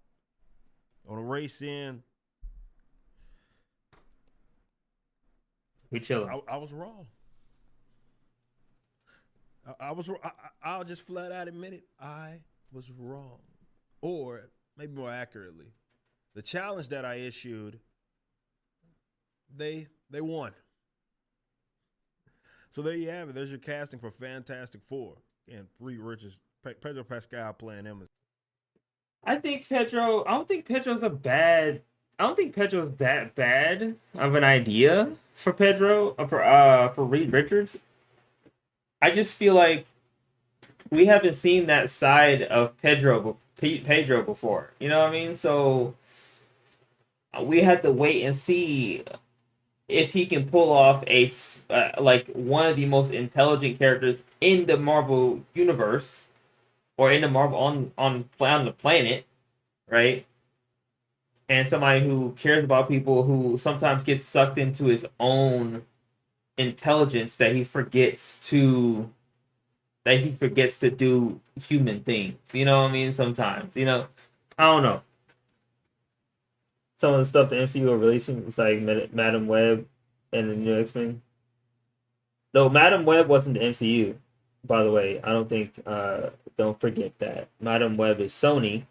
on a race end, We chilling. I was wrong. I'll just flat out admit it. I was wrong. Or maybe more accurately, the challenge that I issued, they won. So there you have it. There's your casting for Fantastic Four. And Reed Richards, Pedro Pascal playing him. I don't think Pedro's that bad of an idea for for Reed Richards. I just feel like we haven't seen that side of Pedro before. You know what I mean? So we have to wait and see if he can pull off like one of the most intelligent characters in the Marvel universe, or in the Marvel on the planet, right? And somebody who cares about people, who sometimes gets sucked into his own intelligence that he forgets to do human things. You know what I mean? Sometimes, I don't know. Some of the stuff the MCU are releasing is like Madam Web and the new X-Men. No, Madam Web wasn't the MCU, by the way. I don't think. Don't forget that Madam Web is Sony.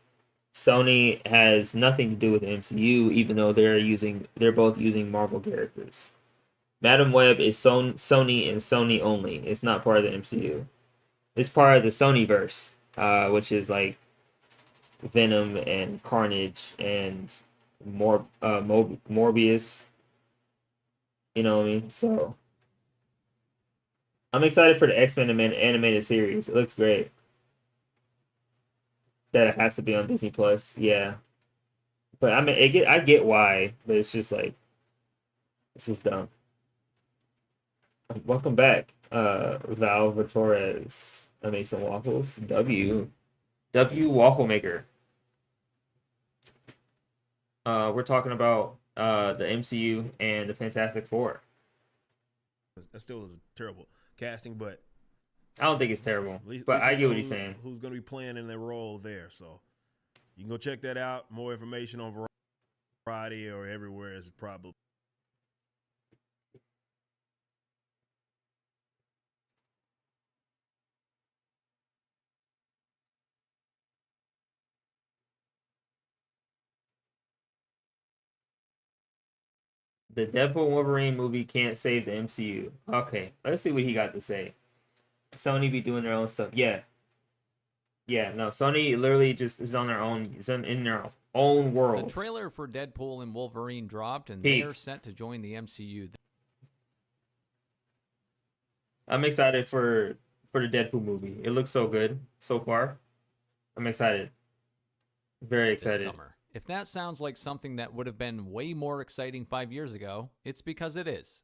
Sony has nothing to do with the MCU, even though they're both using Marvel characters. Madam Web is Sony and Sony only. It's not part of the MCU. It's part of the Sonyverse, which is like Venom and Carnage and Morbius. You know what I mean? So I'm excited for the X-Men animated series. It looks great. That it has to be on Disney Plus, yeah. But I mean, I get why, but it's just like, This is dumb. Welcome back, Val Torres. Amazing Waffles. W Waffle Maker. We're talking about the MCU and the Fantastic Four. That still was a terrible casting, but I don't think it's terrible, at least but we I get know what he's saying. Who's going to be playing in their role there? So you can go check that out. More information on Variety or everywhere is probably. The Deadpool Wolverine movie can't save the MCU. Okay, let's see what he got to say. Sony be doing their own stuff. Yeah. Yeah, no, Sony literally just is on their own, is in their own world. The trailer for Deadpool and Wolverine dropped, and Peak. they are set to join the MCU. I'm excited for the Deadpool movie. It looks so good so far. I'm excited. Very This excited. summer. If that sounds like something that would have been way more exciting 5 years ago, it's because it is.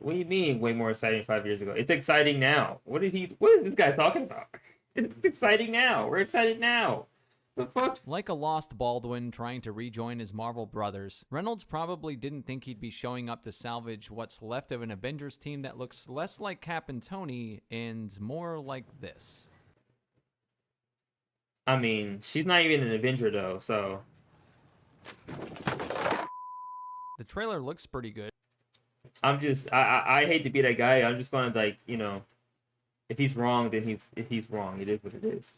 What do you mean way more exciting 5 years ago? It's exciting now. What is this guy talking about? It's exciting now. We're excited now. The fuck? Like a lost Baldwin trying to rejoin his Marvel brothers, Reynolds probably didn't think he'd be showing up to salvage what's left of an Avengers team that looks less like Cap and Tony and more like this. I mean, she's not even an Avenger though, so The trailer looks pretty good. I'm just I hate to be that guy. I'm just gonna, like, you know, if he's wrong, then he's wrong. It is what it is.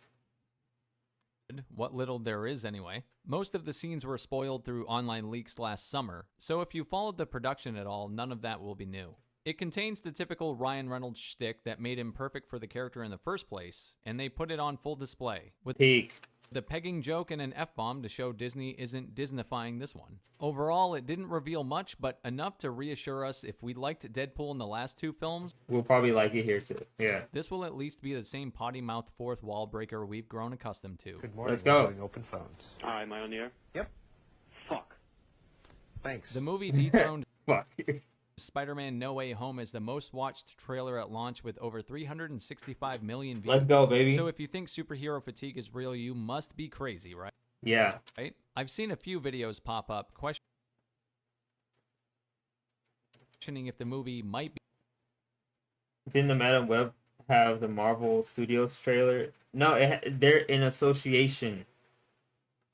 What little there is anyway. Most of the scenes were spoiled through online leaks last summer, so if you followed the production at all, none of that will be new. It contains the typical Ryan Reynolds shtick that made him perfect for the character in the first place, and they put it on full display, with Peak. the pegging joke and an F-bomb to show Disney isn't Disneyfying this one. Overall, it didn't reveal much, but enough to reassure us if we liked Deadpool in the last two films, We'll probably like it here too. Yeah. this will at least be the same potty-mouthed fourth wall breaker we've grown accustomed to. Good morning. Let's go. We're doing open phones. Hi, am I on the air? Yep. Fuck. Thanks. The movie dethroned Fuck. Spider-Man No Way Home is the most watched trailer at launch with over 365 million views. Let's go, baby. So if you think superhero fatigue is real, you must be crazy, right? Yeah. Right? I've seen a few videos pop up questioning if the movie might be Didn't the Madam Web have the Marvel Studios trailer? No, they're in association.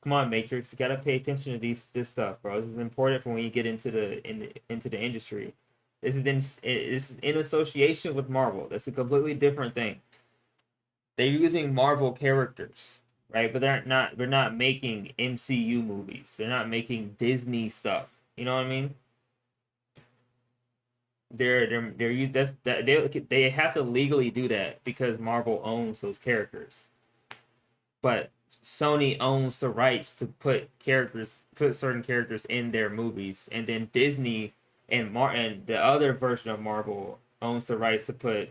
Come on, Matrix, you gotta pay attention to this stuff, bro. This is important for when you get into the industry. This is in association with Marvel. That's a completely different thing. They're using Marvel characters, right? But they're not making MCU movies. They're not making Disney stuff. You know what I mean? They have to legally do that because Marvel owns those characters. But Sony owns the rights to put certain characters in their movies, and then Disney and the other version of Marvel owns the rights to put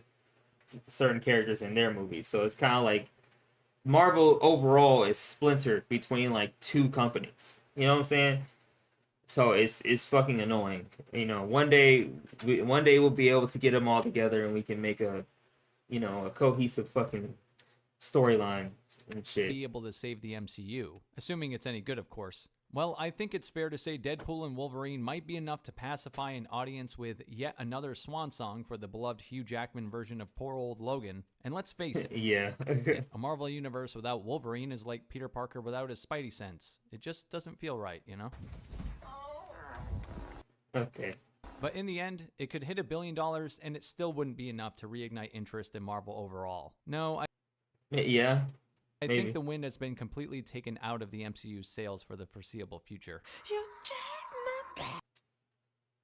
certain characters in their movies. So it's kind of like Marvel overall is splintered between like two companies. You know what I'm saying? So it's fucking annoying. You know, one day we'll be able to get them all together and we can make a cohesive fucking storyline and shit. able to save the MCU, assuming it's any good, of course. Well, I think it's fair to say Deadpool and Wolverine might be enough to pacify an audience with yet another swan song for the beloved Hugh Jackman version of poor old Logan. And let's face it, Yeah. a Marvel universe without Wolverine is like Peter Parker without his Spidey sense. It just doesn't feel right, you know? Okay. But in the end, it could hit $1 billion and it still wouldn't be enough to reignite interest in Marvel overall. No, Yeah. I Maybe. think the wind has been completely taken out of the MCU's sails for the foreseeable future.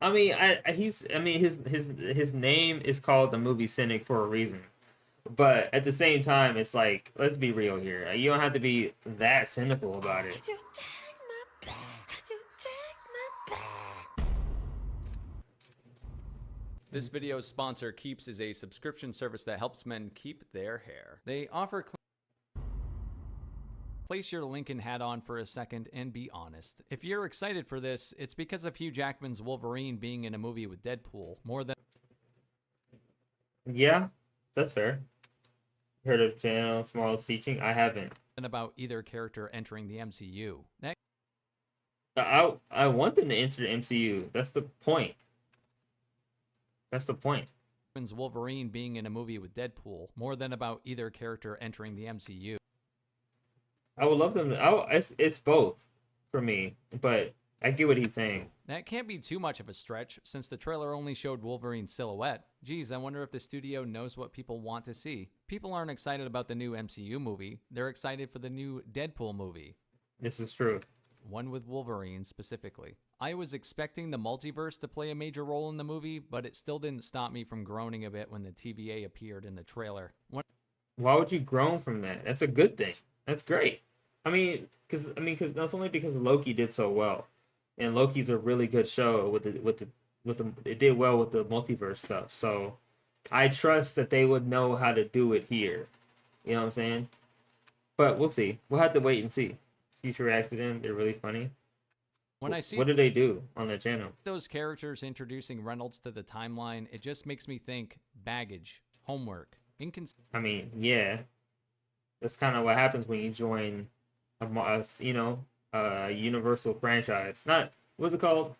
I mean, his name is called the movie cynic for a reason. But at the same time, it's like, let's be real here. You don't have to be that cynical about it. This video's sponsor, Keeps, is a subscription service that helps men keep their hair. They offer Place your Lincoln hat on for a second and be honest. If you're excited for this, it's because of Hugh Jackman's Wolverine being in a movie with Deadpool more than Yeah, that's fair. Heard of channel Tomorrow's Teaching? I haven't. about either character entering the MCU. That I want them to enter the MCU. That's the point. That's the point. Jackman's Wolverine being in a movie with Deadpool more than about either character entering the MCU. I would love them. It's both for me, but I get what he's saying. That can't be too much of a stretch, since the trailer only showed Wolverine's silhouette. Geez, I wonder if the studio knows what people want to see. People aren't excited about the new MCU movie. They're excited for the new Deadpool movie. This is true. One with Wolverine specifically. I was expecting the multiverse to play a major role in the movie, but it still didn't stop me from groaning a bit when the TVA appeared in the trailer. Why would you groan from that? That's a good thing. That's great. Because that's only because Loki did so well, and Loki's a really good show with the it did well with the multiverse stuff. So I trust that they would know how to do it here. You know what I'm saying? But we'll see. We'll have to wait and see. Future reacts to them. They're really funny. When I see what do they do on their channel? those characters introducing Reynolds to the timeline, it just makes me think baggage, homework, Yeah, that's kind of what happens when you join a Universal franchise. Not what's it called?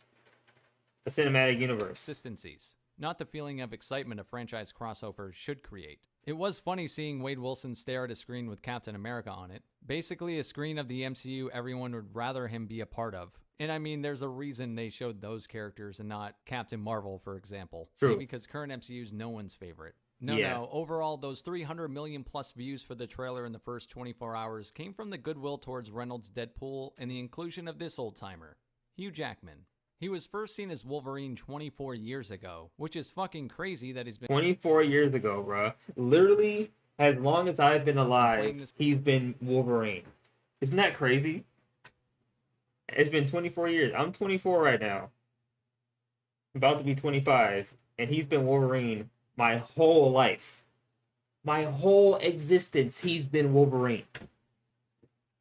A cinematic universe. consistencies. Not the feeling of excitement a franchise crossover should create. It was funny seeing Wade Wilson stare at a screen with Captain America on it. Basically a screen of the MCU everyone would rather him be a part of. And I mean, there's a reason they showed those characters and not Captain Marvel, for example. True. Maybe because current MCU's no one's favorite. No. Overall, those 300 million plus views for the trailer in the first 24 hours came from the goodwill towards Reynolds' Deadpool and the inclusion of this old-timer, Hugh Jackman. He was first seen as Wolverine 24 years ago, which is fucking crazy that he's been 24 years ago, bruh. Literally, as long as I've been alive, he's been Wolverine. Isn't that crazy? It's been 24 years. I'm 24 right now. About to be 25. And he's been Wolverine my whole life. My whole existence, he's been Wolverine.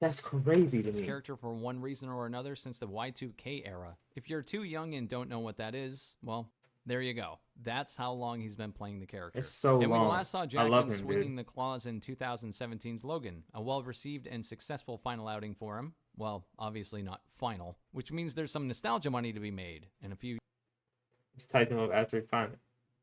That's crazy to this me. character for one reason or another since the Y2K era. If you're too young and don't know what that is, well, there you go. That's how long he's been playing the character. It's so and long. we last saw I love Jackman him, swinging dude. the claws in 2017's Logan, a well-received and successful final outing for him. Well, obviously not final, which means there's some nostalgia money to be made in a few Type him up after he finds it.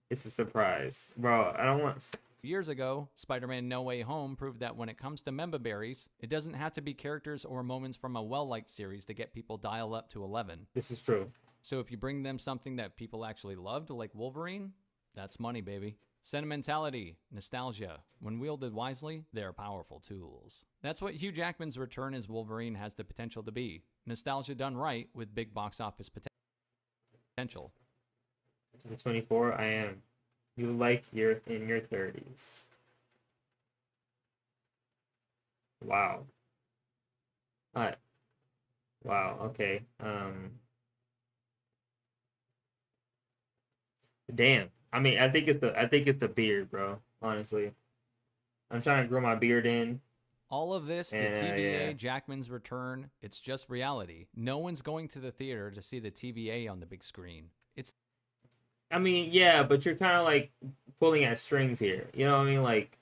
It's a surprise. Bro, I don't want... years ago. Spider-Man No Way Home proved that when it comes to member berries, it doesn't have to be characters or moments from a well-liked series to get people dialed up to 11. This is true. So if you bring them something that people actually loved, like Wolverine, that's money, baby. Sentimentality, nostalgia, when wielded wisely, they're powerful tools. That's what Hugh Jackman's return as Wolverine has the potential to be. Nostalgia done right with big box office potential. I'm 24, I am. You like you're in your 30s. Wow. Alright. Wow, okay. Damn. I think it's the beard, bro. Honestly. I'm trying to grow my beard in. All of this, the Yeah, TVA, yeah. Jackman's return, it's just reality. No one's going to the theater to see the TVA on the big screen. It's Yeah, but you're kind of like pulling at strings here. You know what I mean? Like,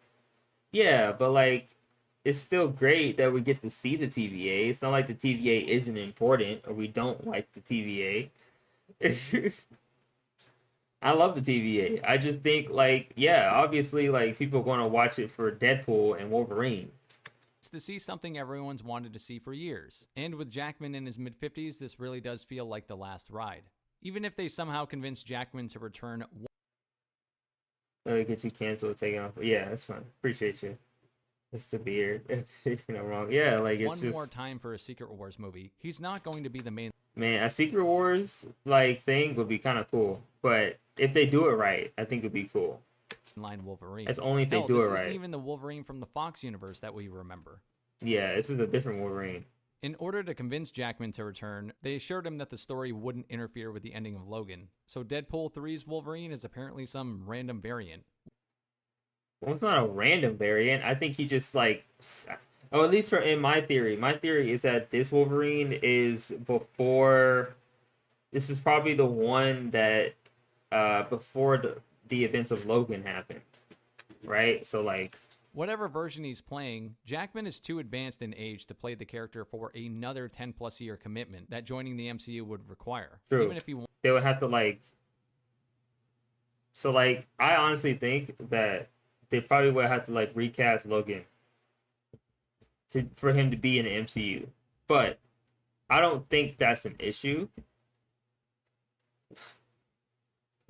yeah, but like, it's still great that we get to see the TVA. It's not like the TVA isn't important or we don't like the TVA. I love the TVA. I just think, like, yeah, obviously, like, people are going to watch it for Deadpool and Wolverine. to see something everyone's wanted to see for years. And with Jackman in his mid-50s, this really does feel like the last ride. Even if they somehow convince Jackman to return Get you canceled, taken off. Yeah, that's fine. Appreciate you. It's the beard. You know, wrong. Yeah, like, it's one just... more time for a Secret Wars movie, he's not going to be the main Man, a Secret Wars, like, thing would be kind of cool. But if they do it right, I think it'd be cool. line Wolverine. That's only if they Hell, do this it isn't right. even the Wolverine from the Fox universe that we remember. Yeah, this is a different Wolverine. In order to convince Jackman to return, they assured him that the story wouldn't interfere with the ending of Logan. So Deadpool 3's Wolverine is apparently some random variant. Well, it's not a random variant. I think he just, like... Oh, at least for in my theory. My theory is that this Wolverine is before. This is probably the one that before the events of Logan happened, right? So like, Whatever version he's playing, Jackman is too advanced in age to play the character for another 10 plus year commitment that joining the MCU would require. true. Even if he They would have to like. So like, I honestly think that they probably would have to like recast Logan for him to be in the MCU, but I don't think that's an issue.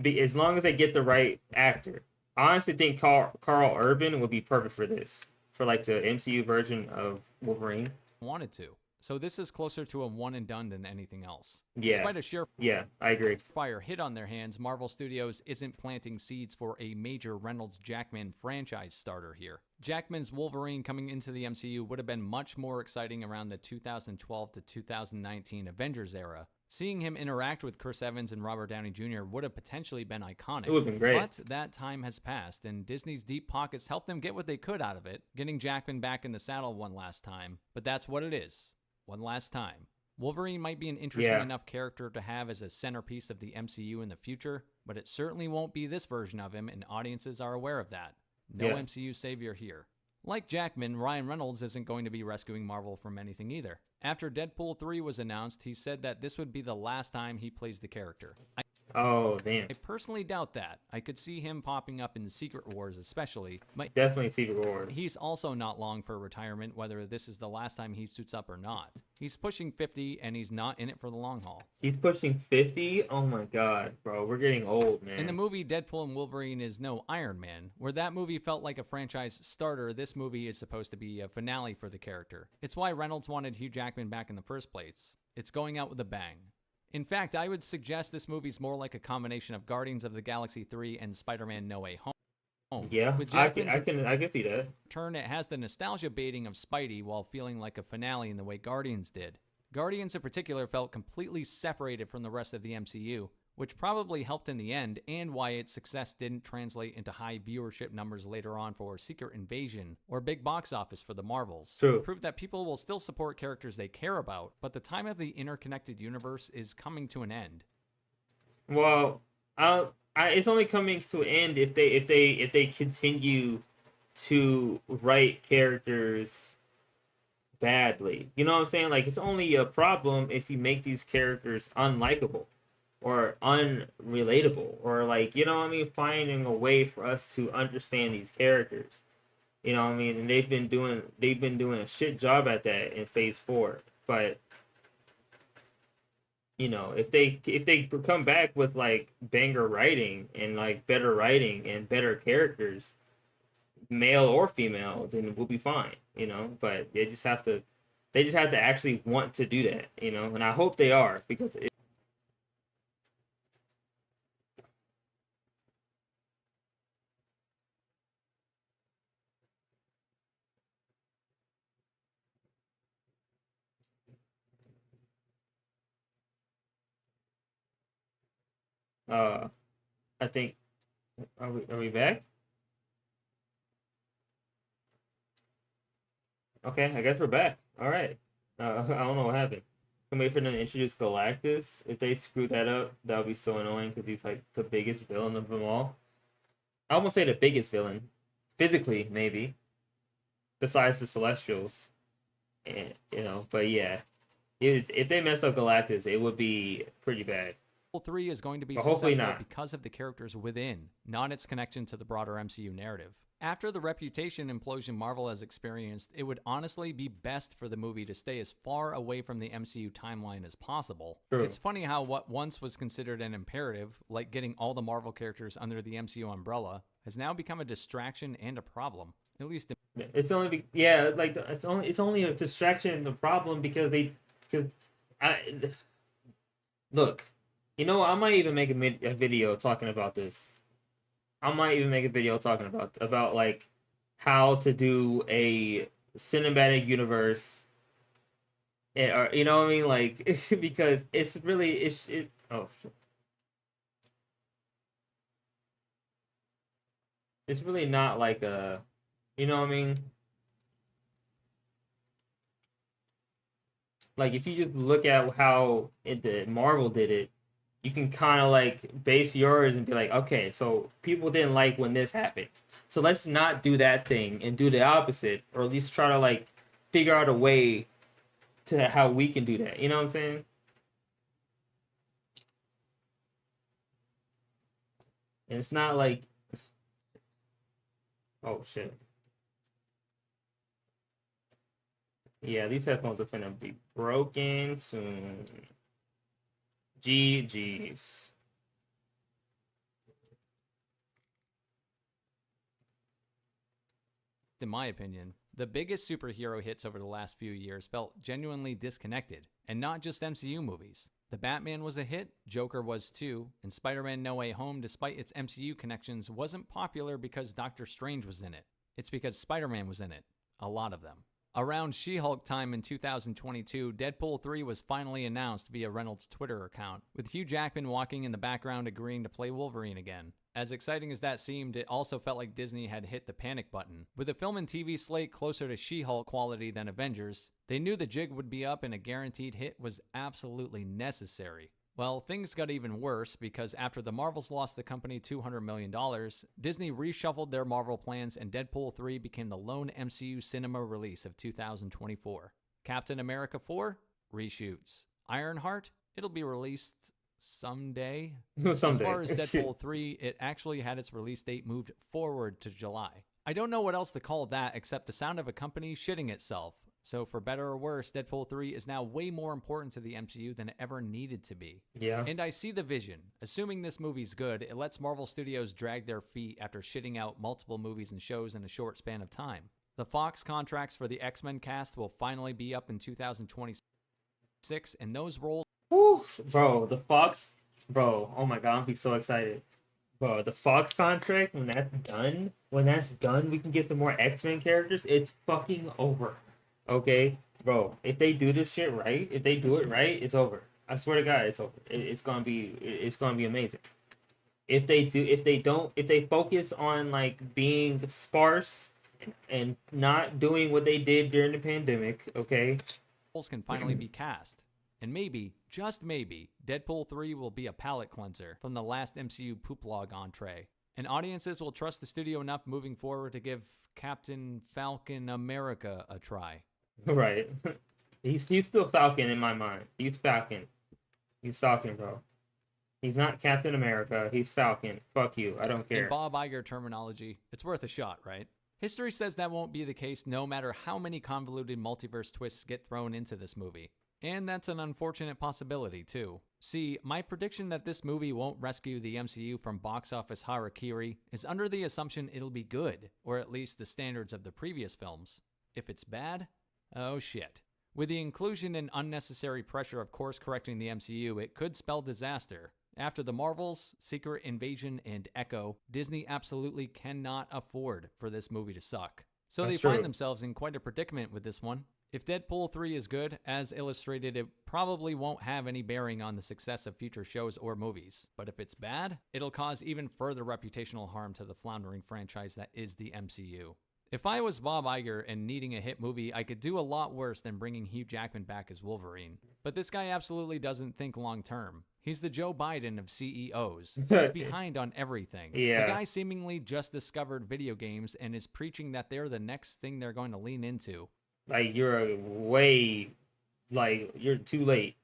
As long as they get the right actor. I honestly think Carl Urban would be perfect for this, for like the MCU version of Wolverine. wanted to. So this is closer to a one and done than anything else. Yeah. Despite a sheer Yeah, I agree. fire hit on their hands, Marvel Studios isn't planting seeds for a major Reynolds Jackman franchise starter here. Jackman's Wolverine coming into the MCU would have been much more exciting around the 2012 to 2019 Avengers era. Seeing him interact with Chris Evans and Robert Downey Jr. would have potentially been iconic. It would have been great. But that time has passed, and Disney's deep pockets helped them get what they could out of it, getting Jackman back in the saddle one last time. But that's what it is. One last time. Wolverine might be an interesting enough character to have as a centerpiece of the MCU in the future, but it certainly won't be this version of him, and audiences are aware of that. No MCU savior here. Like Jackman, Ryan Reynolds isn't going to be rescuing Marvel from anything either. After Deadpool 3 was announced, he said that this would be the last time he plays the character. Oh, damn. I personally doubt that. I could see him popping up in Secret Wars especially. Definitely Secret Wars. He's also not long for retirement, whether this is the last time he suits up or not. He's pushing 50, and he's not in it for the long haul. He's pushing 50? Oh my god, bro. We're getting old, man. In the movie, Deadpool and Wolverine is no Iron Man. Where that movie felt like a franchise starter, this movie is supposed to be a finale for the character. It's why Reynolds wanted Hugh Jackman back in the first place. It's going out with a bang. In fact, I would suggest this movie's more like a combination of Guardians of the Galaxy 3 and Spider-Man No Way Home. Yeah, With I Jackman's can see that. turn, it has the nostalgia baiting of Spidey while feeling like a finale in the way Guardians did. Guardians in particular felt completely separated from the rest of the MCU, which probably helped in the end, and why its success didn't translate into high viewership numbers later on for Secret Invasion or big box office for the Marvels. True. Prove that people will still support characters they care about, but the time of the interconnected universe is coming to an end. Well, it's only coming to an end if they continue to write characters badly. You know what I'm saying? Like, it's only a problem if you make these characters unlikable or unrelatable, or like, you know what I mean, finding a way for us to understand these characters. You know what I mean? And they've been doing a shit job at that in Phase 4. But you know, if they come back with like banger writing and like better writing and better characters, male or female, then we'll be fine, you know. But they just have to actually want to do that, you know. And I hope they are, because I think, are we back? Okay, I guess we're back. All right. I don't know what happened. Can wait for them to introduce Galactus. If they screw that up, that would be so annoying, because he's like the biggest villain of them all. I won't say the biggest villain, physically maybe, besides the Celestials, and you know. But yeah, if they mess up Galactus, it would be pretty bad. 3 is going to be But hopefully successful not. because of the characters within, not its connection to the broader MCU narrative. After the reputation implosion Marvel has experienced, it would honestly be best for the movie to stay as far away from the MCU timeline as possible. True. It's funny how what once was considered an imperative, like getting all the Marvel characters under the MCU umbrella, has now become a distraction and a problem. At least It's only it's only a distraction and a problem because look, you know, I might even make a video talking about this. I might even make a video talking about like how to do a cinematic universe, or you know what I mean, like because it's really oh shit. It's really not like a, you know what I mean. like if you just look at how the Marvel did it, you can kind of like base yours and be like, okay, so people didn't like when this happened, so let's not do that thing and do the opposite, or at least try to like figure out a way to how we can do that. You know what I'm saying? And it's not like, oh shit. Yeah, these headphones are finna be broken soon. GG's. In my opinion, the biggest superhero hits over the last few years felt genuinely disconnected, and not just MCU movies. The Batman was a hit, Joker was too, and Spider-Man No Way Home, despite its MCU connections, wasn't popular because Doctor Strange was in it. It's because Spider-Man was in it. A lot of them. Around She-Hulk time in 2022, Deadpool 3 was finally announced via Reynolds' Twitter account, with Hugh Jackman walking in the background agreeing to play Wolverine again. As exciting as that seemed, it also felt like Disney had hit the panic button. With the film and TV slate closer to She-Hulk quality than Avengers, they knew the jig would be up and a guaranteed hit was absolutely necessary. Well, things got even worse because after the Marvels lost the company $200 million, Disney reshuffled their Marvel plans and Deadpool 3 became the lone MCU cinema release of 2024. Captain America 4? Reshoots. Ironheart? It'll be released someday. As far as Deadpool 3, it actually had its release date moved forward to July. I don't know what else to call that except the sound of a company shitting itself. So for better or worse, Deadpool 3 is now way more important to the MCU than it ever needed to be. Yeah. And I see the vision. Assuming this movie's good, it lets Marvel Studios drag their feet after shitting out multiple movies and shows in a short span of time. The Fox contracts for the X-Men cast will finally be up in 2026, and those roles... Oof, bro, the Fox... Bro, oh my god, I'm be so excited. Bro, the Fox contract, when that's done, we can get some more X-Men characters. It's fucking over. Okay, bro. If they do this shit right, if they do it right, it's over. I swear to God, it's over. It's gonna be amazing. If they focus on like being sparse and not doing what they did during the pandemic, okay, can finally be cast. And maybe, just maybe, Deadpool 3 will be a palate cleanser from the last MCU pooplog entree. And audiences will trust the studio enough moving forward to give Captain Falcon America a try. Right. He's still Falcon in my mind. He's Falcon. He's Falcon, bro. He's not Captain America. He's Falcon. Fuck you. I don't care. In Bob Iger terminology, it's worth a shot, right? History says that won't be the case no matter how many convoluted multiverse twists get thrown into this movie. And that's an unfortunate possibility, too. See, my prediction that this movie won't rescue the MCU from box office harakiri is under the assumption it'll be good, or at least the standards of the previous films. If it's bad, oh shit. With the inclusion and unnecessary pressure of course correcting the MCU, it could spell disaster. After the Marvels, Secret Invasion, and Echo, Disney absolutely cannot afford for this movie to suck. So That's they true. find themselves in quite a predicament with this one. If Deadpool 3 is good, as illustrated, it probably won't have any bearing on the success of future shows or movies. But if it's bad, it'll cause even further reputational harm to the floundering franchise that is the MCU. If I was Bob Iger and needing a hit movie, I could do a lot worse than bringing Hugh Jackman back as Wolverine. But this guy absolutely doesn't think long term. He's the Joe Biden of CEOs. He's behind on everything. Yeah. The guy seemingly just discovered video games and is preaching that they're the next thing they're going to lean into. Like, you're too late.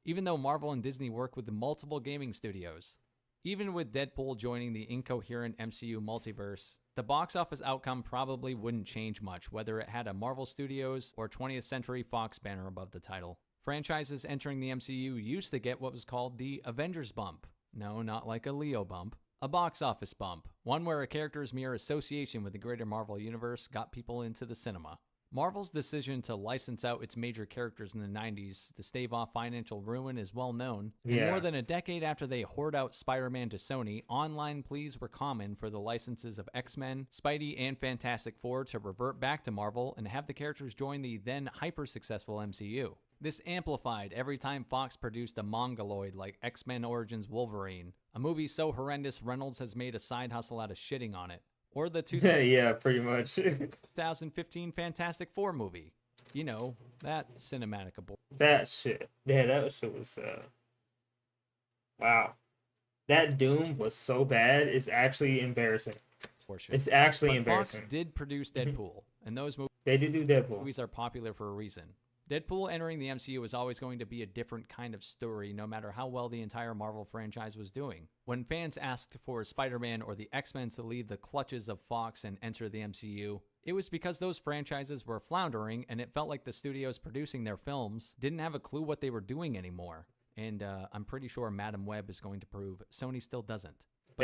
Even though Marvel and Disney work with multiple gaming studios. Even with Deadpool joining the incoherent MCU multiverse, the box office outcome probably wouldn't change much whether it had a Marvel Studios or 20th Century Fox banner above the title. Franchises entering the MCU used to get what was called the Avengers bump. No, not like a Leo bump. A box office bump, one where a character's mere association with the greater Marvel universe got people into the cinema. Marvel's decision to license out its major characters in the 90s to stave off financial ruin is well known. And Yeah. more than a decade after they hoard out Spider-Man to Sony, online pleas were common for the licenses of X-Men, Spidey, and Fantastic Four to revert back to Marvel and have the characters join the then hyper-successful MCU. This amplified every time Fox produced a mongoloid like X-Men Origins Wolverine, a movie so horrendous Reynolds has made a side hustle out of shitting on it. Or the Yeah, pretty much. 2015 Fantastic Four movie. You know, that cinematic abort. That shit. Yeah, that shit was wow. That Doom was so bad, it's actually embarrassing. It's actually But embarrassing. Fox did produce Deadpool, and those They did do Deadpool. movies are popular for a reason. Deadpool entering the MCU was always going to be a different kind of story, no matter how well the entire Marvel franchise was doing. When fans asked for Spider-Man or the X-Men to leave the clutches of Fox and enter the MCU, it was because those franchises were floundering, and it felt like the studios producing their films didn't have a clue what they were doing anymore. And I'm pretty sure Madam Web is going to prove Sony still doesn't. But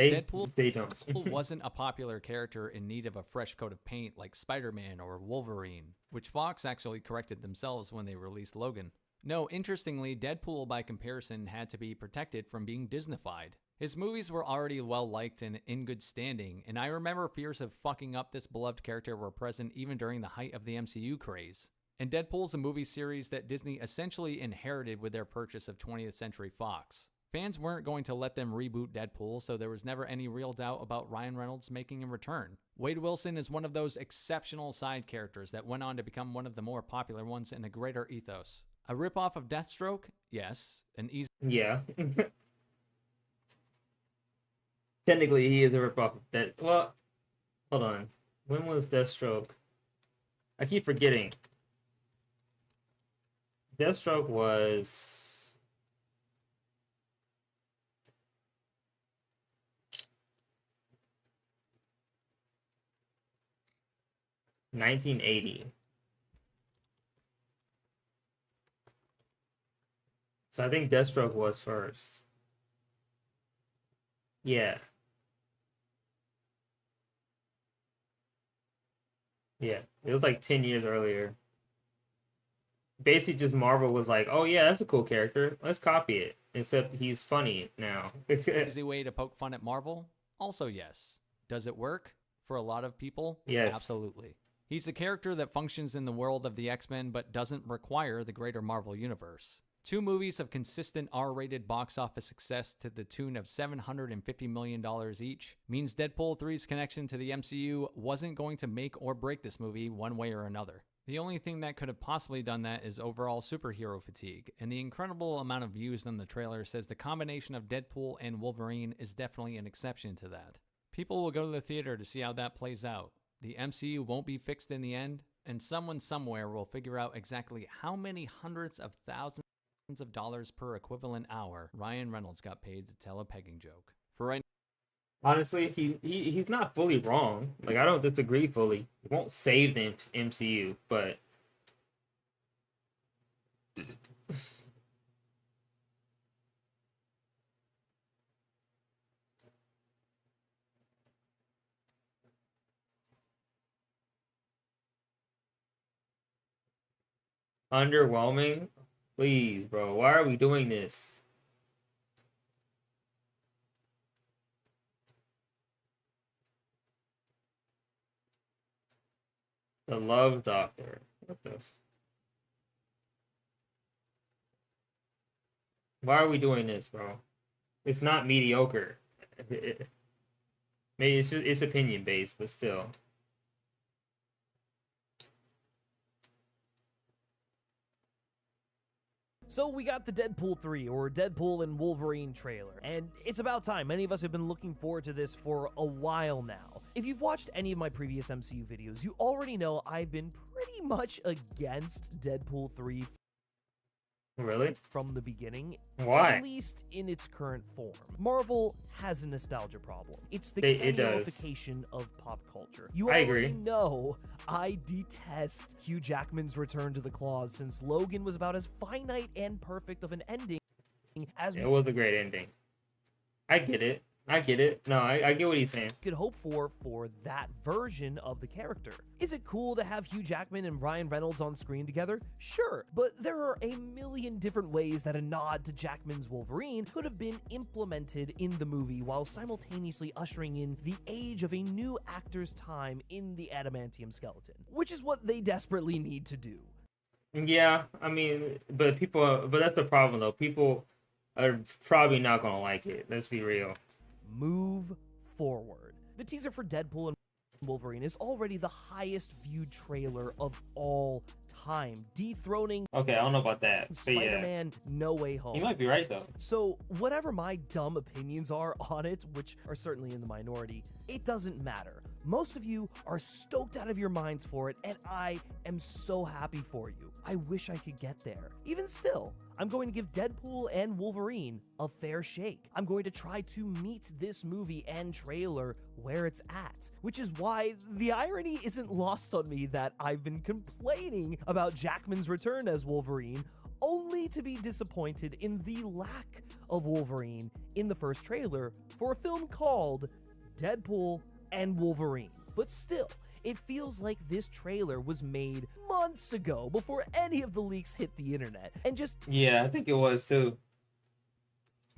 They don't. Deadpool wasn't a popular character in need of a fresh coat of paint like Spider-Man or Wolverine, which Fox actually corrected themselves when they released Logan. No, interestingly, Deadpool by comparison had to be protected from being Disneyfied. His movies were already well-liked and in good standing, and I remember fears of fucking up this beloved character were present even during the height of the MCU craze. And Deadpool's a movie series that Disney essentially inherited with their purchase of 20th Century Fox. Fans weren't going to let them reboot Deadpool, so there was never any real doubt about Ryan Reynolds making a return. Wade Wilson is one of those exceptional side characters that went on to become one of the more popular ones in a greater ethos. A ripoff of Deathstroke? Yes. An easy... Yeah. Technically, he is a ripoff of that. Well, hold on. When was Deathstroke? I keep forgetting. Deathstroke was... $1980. So I think Deathstroke was first. Yeah. Yeah. It was like 10 years earlier. Basically, just Marvel was like, oh yeah, that's a cool character. Let's copy it. Except he's funny now. easy way to poke fun at Marvel? Also yes. Does it work? For a lot of people? Yes. Absolutely. He's a character that functions in the world of the X-Men but doesn't require the greater Marvel universe. 2 movies of consistent R-rated box office success to the tune of $750 million each means Deadpool 3's connection to the MCU wasn't going to make or break this movie one way or another. The only thing that could have possibly done that is overall superhero fatigue, and the incredible amount of views on the trailer says the combination of Deadpool and Wolverine is definitely an exception to that. People will go to the theater to see how that plays out. The MCU won't be fixed in the end, and someone somewhere will figure out exactly how many hundreds of thousands of dollars per equivalent hour Ryan Reynolds got paid to tell a pegging joke. For right Honestly, he's not fully wrong. Like, I don't disagree fully. It won't save the MCU, but underwhelming. Please, bro. Why are we doing this? The Love Doctor. What the Why are we doing this, bro? It's not mediocre. Maybe it's opinion based, but still. So we got the Deadpool 3, or Deadpool and Wolverine trailer, and it's about time. Many of us have been looking forward to this for a while now. If you've watched any of my previous MCU videos, you already know I've been pretty much against Deadpool 3 Really? from the beginning. Why? At least in its current form. Marvel has a nostalgia problem. It's the It does. cameoification of pop culture. You I already agree. know I detest Hugh Jackman's return to the claws, since Logan was about as finite and perfect of an ending as It was a great ending. I get it. I get it. No, I get what he's saying. could hope for that version of the character. Is it cool to have Hugh Jackman and Ryan Reynolds on screen together? Sure, but there are a million different ways that a nod to Jackman's Wolverine could have been implemented in the movie while simultaneously ushering in the age of a new actor's time in the adamantium skeleton, which is what they desperately need to do. Yeah, I mean, but that's the problem though. People are probably not gonna like it. Let's be real. Move forward. The teaser for Deadpool and Wolverine is already the highest viewed trailer of all time, dethroning Okay, I don't know about that. But yeah, Spider-Man No Way Home. you might be right though. So, whatever my dumb opinions are on it, which are certainly in the minority, it doesn't matter. Most of you are stoked out of your minds for it, and I am so happy for you. I wish I could get there. Even still, I'm going to give Deadpool and Wolverine a fair shake. I'm going to try to meet this movie and trailer where it's at, which is why the irony isn't lost on me that I've been complaining about Jackman's return as Wolverine, only to be disappointed in the lack of Wolverine in the first trailer for a film called Deadpool and Wolverine. But still, it feels like this trailer was made months ago before any of the leaks hit the internet, and just Yeah, I think it was too.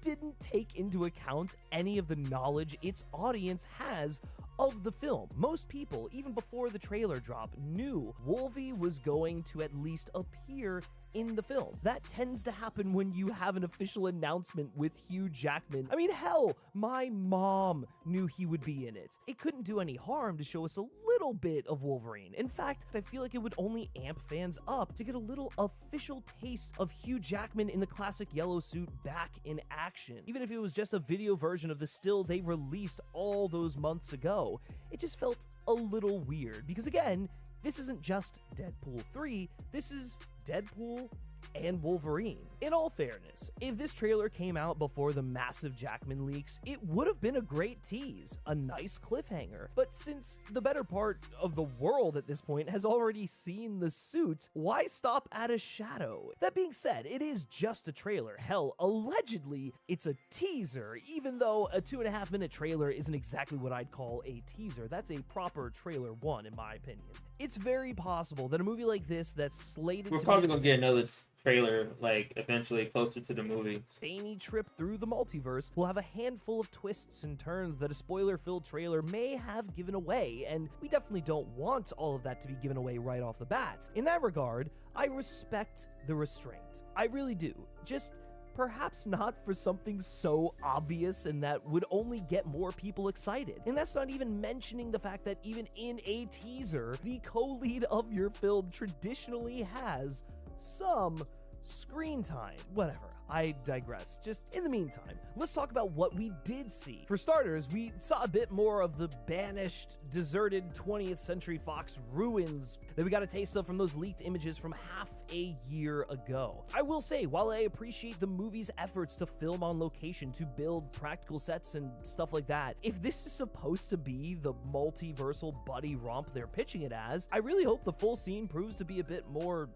didn't take into account any of the knowledge its audience has of the film. Most people, even before the trailer drop, knew Wolvie was going to at least appear in the film. That tends to happen when you have an official announcement with Hugh Jackman. I mean, hell, my mom knew he would be in it. It couldn't do any harm to show us a little bit of Wolverine. In fact, I feel like it would only amp fans up to get a little official taste of Hugh Jackman in the classic yellow suit back in action. Even if it was just a video version of the still they released all those months ago, it just felt a little weird because, again, this isn't just Deadpool 3, this is Deadpool and Wolverine. In all fairness, if this trailer came out before the massive Jackman leaks, it would have been a great tease, a nice cliffhanger. But since the better part of the world at this point has already seen the suit, why stop at a shadow? That being said, it is just a trailer. Hell, allegedly, it's a teaser, even though a 2.5-minute trailer isn't exactly what I'd call a teaser. That's a proper trailer one, in my opinion. It's very possible that a movie like this that's slated We're to probably be gonna get another trailer like eventually closer to the movie. zany trip through the multiverse will have a handful of twists and turns that a spoiler-filled trailer may have given away, and we definitely don't want all of that to be given away right off the bat. In that regard, I respect the restraint. I really do. Just perhaps not for something so obvious and that would only get more people excited. And that's not even mentioning the fact that even in a teaser, the co-lead of your film traditionally has some screen time. Whatever, I digress. Just in the meantime, let's talk about what we did see. For starters, we saw a bit more of the banished, deserted 20th Century Fox ruins that we got a taste of from those leaked images from half a year ago. I will say, while I appreciate the movie's efforts to film on location, to build practical sets and stuff like that, if this is supposed to be the multiversal buddy romp they're pitching it as, I really hope the full scene proves to be a bit more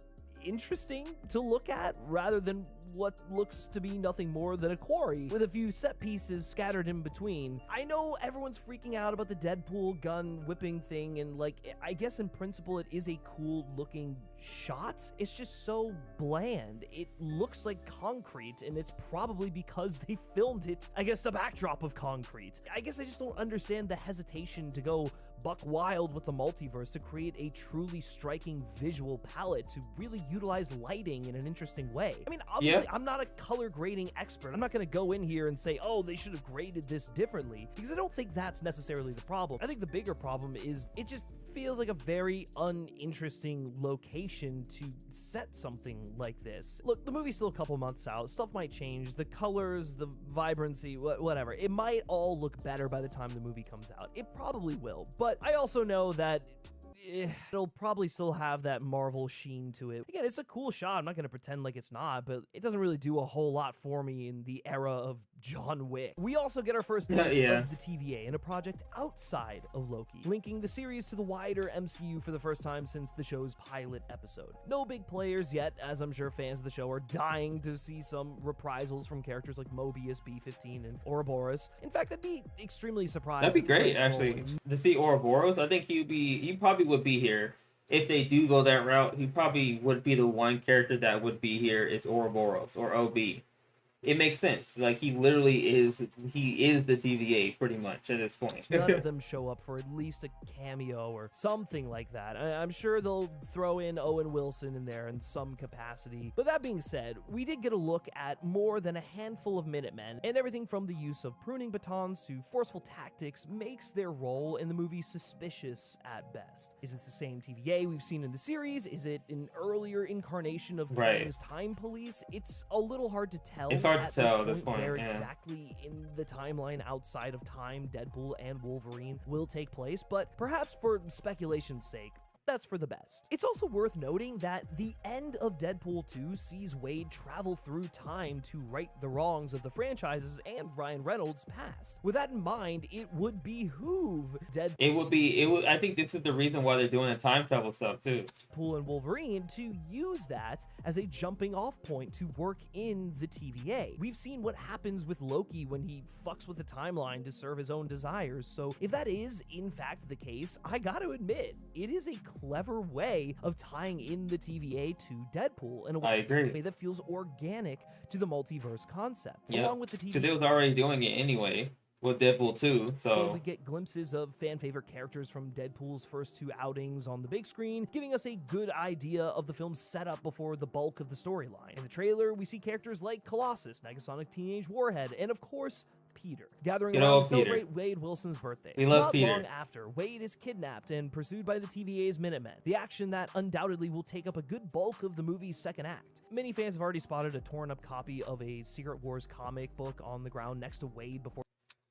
interesting to look at rather than what looks to be nothing more than a quarry with a few set pieces scattered in between. I know everyone's freaking out about the Deadpool gun whipping thing, and like, I guess in principle it is a cool looking shot. It's just so bland. It looks like concrete, and it's probably because they filmed it against a backdrop of concrete. I guess I just don't understand the hesitation to go buck wild with the multiverse to create a truly striking visual palette to really utilize lighting in an interesting way. I mean, obviously, I'm not a color grading expert. I'm not going to go in here and say, oh, they should have graded this differently, because I don't think that's necessarily the problem. I think the bigger problem is it just feels like a very uninteresting location to set something like this. Look, the movie's still a couple months out. Stuff might change. The colors, the vibrancy, whatever. It might all look better by the time the movie comes out. It probably will. But I also know that it'll probably still have that Marvel sheen to it. Again, it's a cool shot. I'm not going to pretend like it's not, but it doesn't really do a whole lot for me in the era of John Wick. We also get our first taste of the TVA in a project outside of Loki, linking the series to the wider MCU for the first time since the show's pilot episode. No big players yet, as I'm sure fans of the show are dying to see some reprisals from characters like Mobius, B-15, and Ouroboros. In fact, I'd be extremely surprised. That'd be great, actually, to see Ouroboros. I think he probably would be here. If they do go that route, he probably would be the one character that would be here is Ouroboros or OB. it makes sense. Like he literally is the TVA pretty much at this point. None of them show up for at least a cameo or something like that. I'm sure they'll throw in Owen Wilson in there in some capacity. But that being said, we did get a look at more than a handful of Minutemen, and everything from the use of pruning batons to forceful tactics makes their role in the movie suspicious at best. Is it the same TVA we've seen in the series? Is it an earlier incarnation of Kang's Time Police? It's a little hard to tell. It's hard to tell at this point, where yeah. exactly in the timeline outside of time Deadpool and Wolverine will take place, but perhaps for speculation's sake, that's for the best. It's also worth noting that the end of Deadpool 2 sees Wade travel through time to right the wrongs of the franchises and Ryan Reynolds' past. With that in mind, it would behoove Deadpool I think this is the reason why they're doing the time travel stuff too. And Wolverine to use that as a jumping off point to work in the TVA. We've seen what happens with Loki when he fucks with the timeline to serve his own desires, so if that is in fact the case, I gotta admit, it is a clever way of tying in the TVA to Deadpool in a way that feels organic to the multiverse concept. Yep. Along with the TVA, because they was already doing it anyway with Deadpool 2, so we get glimpses of fan favorite characters from Deadpool's first 2 outings on the big screen, giving us a good idea of the film's setup before the bulk of the storyline. In the trailer, we see characters like Colossus, Negasonic Teenage Warhead, and of course, Peter, gathering around to celebrate Wade Wilson's birthday. We love Not Peter. long after, Wade is kidnapped and pursued by the TVA's Minutemen, the action that undoubtedly will take up a good bulk of the movie's second act. Many fans have already spotted a torn up copy of a Secret Wars comic book on the ground next to Wade before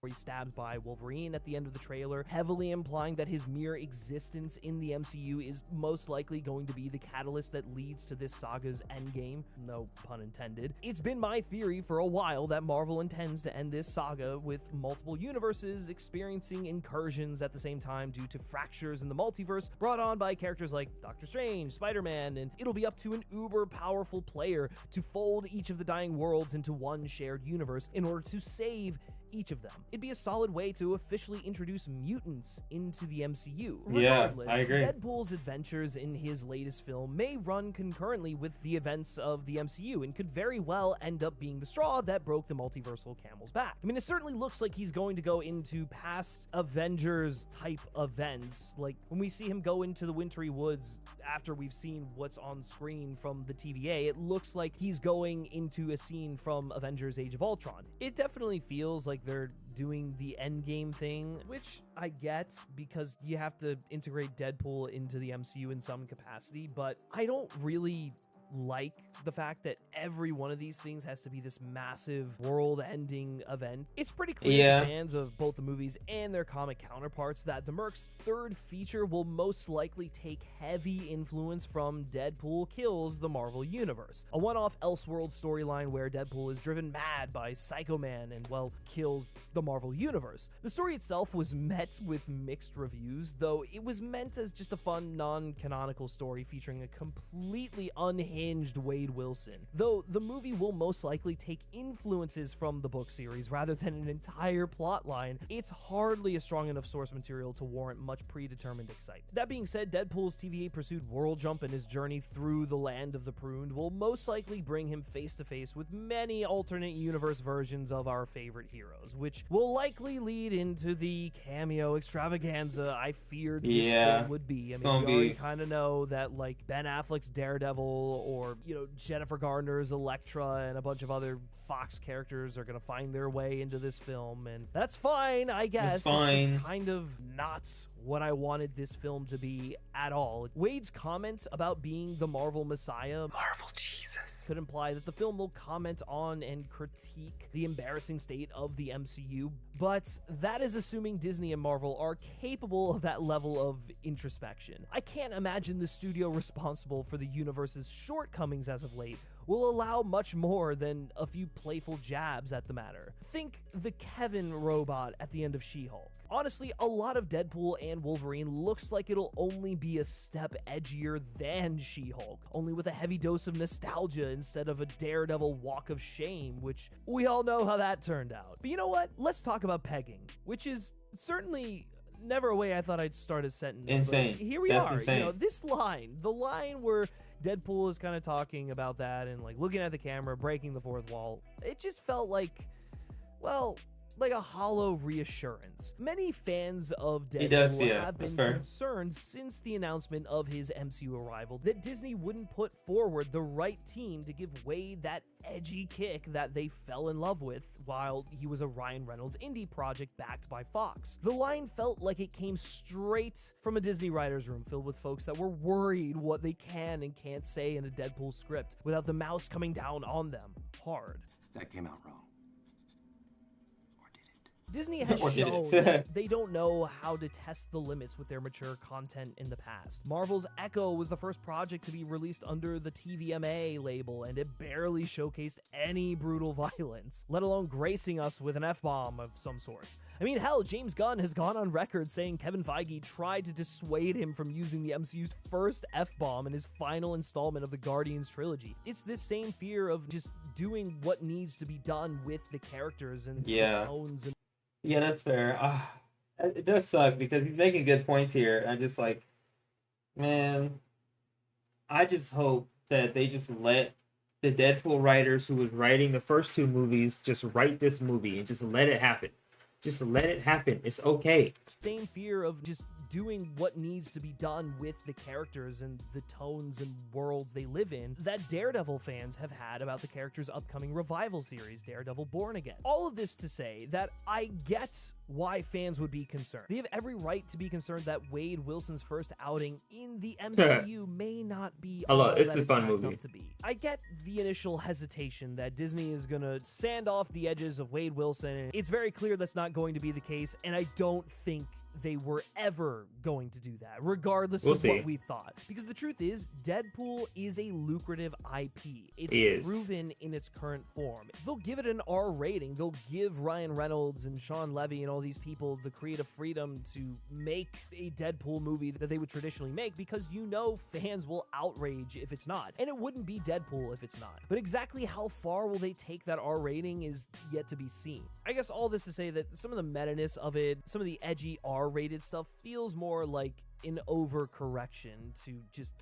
he's stabbed by Wolverine at the end of the trailer, heavily implying that his mere existence in the MCU is most likely going to be the catalyst that leads to this saga's endgame, no pun intended. It's been my theory for a while that Marvel intends to end this saga with multiple universes experiencing incursions at the same time due to fractures in the multiverse brought on by characters like Doctor Strange, Spider-Man, and it'll be up to an uber powerful player to fold each of the dying worlds into one shared universe in order to save each of them. It'd be a solid way to officially introduce mutants into the MCU. Regardless, I agree. Deadpool's adventures in his latest film may run concurrently with the events of the MCU and could very well end up being the straw that broke the multiversal camel's back. I mean, it certainly looks like he's going to go into past Avengers type events, like when we see him go into the Wintry Woods after we've seen what's on screen from the TVA, it looks like he's going into a scene from Avengers Age of Ultron. It definitely feels like they're doing the Endgame thing, which I get because you have to integrate Deadpool into the MCU in some capacity, but I don't really like the fact that every one of these things has to be this massive world-ending event. It's pretty clear to fans of both the movies and their comic counterparts that the Merc's third feature will most likely take heavy influence from Deadpool Kills the Marvel Universe, a one-off Elseworld storyline where Deadpool is driven mad by Psycho Man and, well, kills the Marvel Universe. The story itself was met with mixed reviews, though it was meant as just a fun, non-canonical story featuring a completely unhinged Wade Wilson. Though the movie will most likely take influences from the book series rather than an entire plot line, it's hardly a strong enough source material to warrant much predetermined excitement. That being said, Deadpool's TVA pursued world jump and his journey through the land of the pruned will most likely bring him face to face with many alternate universe versions of our favorite heroes, which will likely lead into the cameo extravaganza I feared this film would be. I mean, we already kind of know that, like, Ben Affleck's Daredevil or, you know, Jennifer Garner's Elektra and a bunch of other Fox characters are going to find their way into this film, and that's fine, I guess. It's just kind of not what I wanted this film to be at all. Wade's comment about being the Marvel Messiah, Marvel Jesus, could imply that the film will comment on and critique the embarrassing state of the MCU, but that is assuming Disney and Marvel are capable of that level of introspection. I can't imagine the studio responsible for the universe's shortcomings as of late will allow much more than a few playful jabs at the matter. Think the Kevin robot at the end of She-Hulk. Honestly, a lot of Deadpool and Wolverine looks like it'll only be a step edgier than She-Hulk, only with a heavy dose of nostalgia instead of a Daredevil walk of shame, which we all know how that turned out. But you know what? Let's talk about pegging, which is certainly never a way I thought I'd start a sentence. Insane. But here we That's are. insane. You know, this line, the line where Deadpool is kind of talking about that and like looking at the camera, breaking the fourth wall. It just felt like, well, like a hollow reassurance. Many fans of Deadpool have been concerned since the announcement of his MCU arrival that Disney wouldn't put forward the right team to give Wade that edgy kick that they fell in love with while he was a Ryan Reynolds indie project backed by Fox. The line felt like it came straight from a Disney writer's room filled with folks that were worried what they can and can't say in a Deadpool script without the mouse coming down on them hard. That came out wrong. Disney has shown they don't know how to test the limits with their mature content in the past. Marvel's Echo was the first project to be released under the TVMA label, and it barely showcased any brutal violence, let alone gracing us with an F-bomb of some sorts. I mean, hell, James Gunn has gone on record saying Kevin Feige tried to dissuade him from using the MCU's first F-bomb in his final installment of the Guardians trilogy. It's this same fear of just doing what needs to be done with the characters and the tones and yeah, that's fair. It does suck because he's making good points here. I'm just like, man, I just hope that they just let the Deadpool writers who was writing the first two movies just write this movie and just let it happen. Just let it happen. It's okay. Same fear of just doing what needs to be done with the characters and the tones and worlds they live in that Daredevil fans have had about the character's upcoming revival series, Daredevil Born Again. All of this to say that I get why fans would be concerned. They have every right to be concerned that Wade Wilson's first outing in the MCU may not be all that it's cracked up to be. I get the initial hesitation that Disney is gonna sand off the edges of Wade Wilson. It's very clear that's not going to be the case, and I don't think they were ever going to do that, regardless of what we thought. Because the truth is, Deadpool is a lucrative IP. It's proven in its current form. They'll give it an R rating. They'll give Ryan Reynolds and Sean Levy and all these people the creative freedom to make a Deadpool movie that they would traditionally make, because you know fans will outrage if it's not. And it wouldn't be Deadpool if it's not. But exactly how far will they take that R rating is yet to be seen. I guess all this to say that some of the meta-ness of it, some of the edgy R-rated stuff feels more like an overcorrection to just,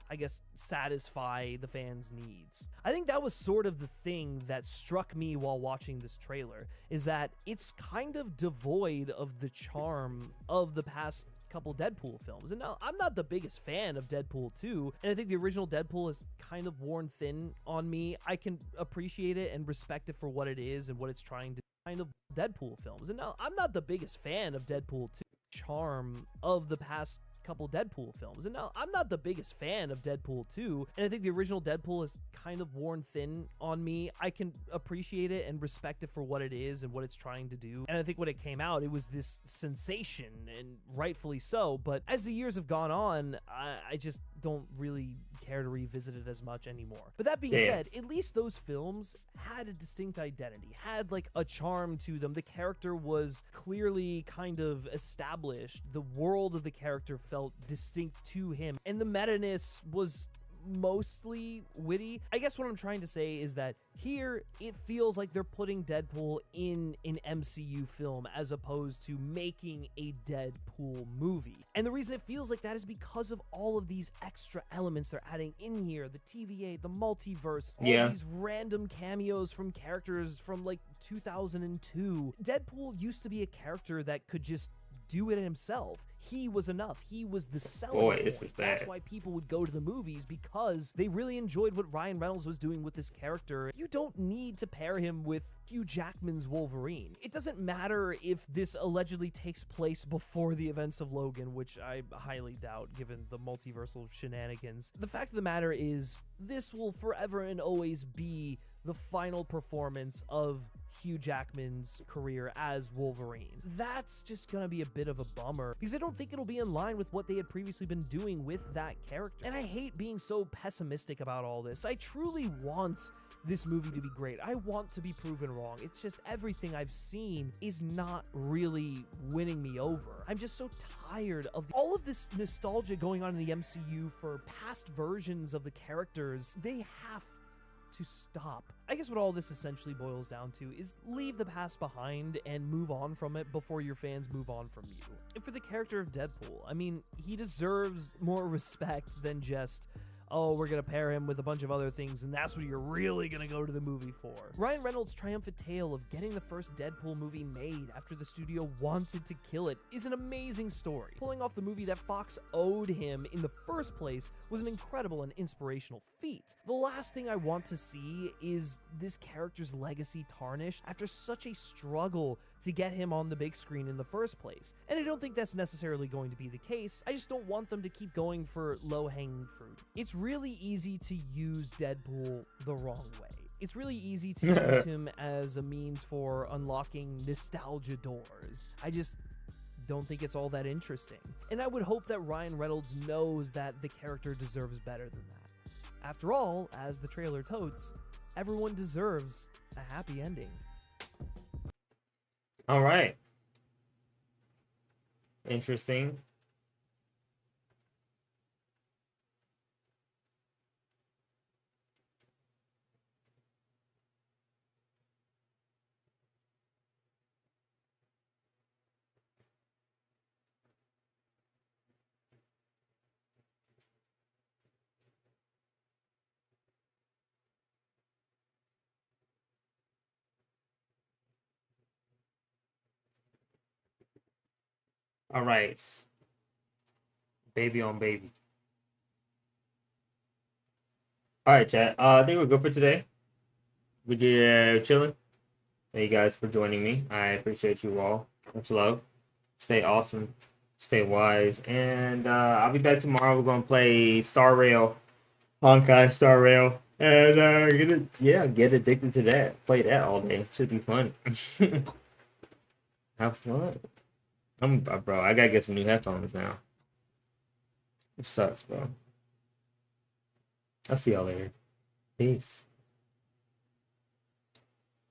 I guess, satisfy the fans' needs. I think that was sort of the thing that struck me while watching this trailer, is that it's kind of devoid of the charm of the past couple Deadpool films. And now, I'm not the biggest fan of Deadpool 2, and I think the original Deadpool has kind of worn thin on me. I can appreciate it and respect it for what it is and what it's trying to kind of Deadpool films. And now, I'm not the biggest fan of Deadpool 2. Charm of the past couple Deadpool films. And now, I'm not the biggest fan of Deadpool 2, and I think the original Deadpool has kind of worn thin on me. I can appreciate it and respect it for what it is and what it's trying to do. And I think when it came out, it was this sensation, and rightfully so. But as the years have gone on, I just don't really care to revisit it as much anymore. But that being said, at least those films had a distinct identity, had like a charm to them. The character was clearly kind of established. The world of the character felt distinct to him, and the meta-ness was mostly witty. I guess what I'm trying to say is that here it feels like they're putting Deadpool in an MCU film as opposed to making a Deadpool movie. And the reason it feels like that is because of all of these extra elements they're adding in here, the TVA, the multiverse, all these random cameos from characters from like 2002. Deadpool used to be a character that could just do it himself. He was enough. He was the selling point. That's why people would go to the movies, because they really enjoyed what Ryan Reynolds was doing with this character. You don't need to pair him with Hugh Jackman's Wolverine. It doesn't matter if this allegedly takes place before the events of Logan, which I highly doubt given the multiversal shenanigans. The fact of the matter is, this will forever and always be the final performance of Hugh Jackman's career as Wolverine. That's just gonna be a bit of a bummer, because I don't think it'll be in line with what they had previously been doing with that character. And I hate being so pessimistic about all this. I truly want this movie to be great. I want to be proven wrong. It's just everything I've seen is not really winning me over. I'm just so tired of all of this nostalgia going on in the MCU for past versions of the characters. They have to stop. I guess what all this essentially boils down to is leave the past behind and move on from it before your fans move on from you. And for the character of Deadpool, I mean, he deserves more respect than just oh, we're gonna pair him with a bunch of other things, and that's what you're really gonna go to the movie for. Ryan Reynolds' triumphant tale of getting the first Deadpool movie made after the studio wanted to kill it is an amazing story. Pulling off the movie that Fox owed him in the first place was an incredible and inspirational feat. The last thing I want to see is this character's legacy tarnished after such a struggle to get him on the big screen in the first place. And I don't think that's necessarily going to be the case. I just don't want them to keep going for low-hanging fruit. It's really easy to use Deadpool the wrong way. It's really easy to use him as a means for unlocking nostalgia doors. I just don't think it's all that interesting. And I would hope that Ryan Reynolds knows that the character deserves better than that. After all, as the trailer totes, everyone deserves a happy ending. All right. Interesting. All right. Baby on baby. All right, chat. I think we're good for today. We did chilling. Thank you guys for joining me. I appreciate you all. Much love. Stay awesome. Stay wise. And I'll be back tomorrow. We're gonna play Star Rail. Honkai Star Rail. And get addicted to that. Play that all day. Should be fun. Have fun. Bro, I gotta get some new headphones now. It sucks, bro. I'll see y'all later. Peace.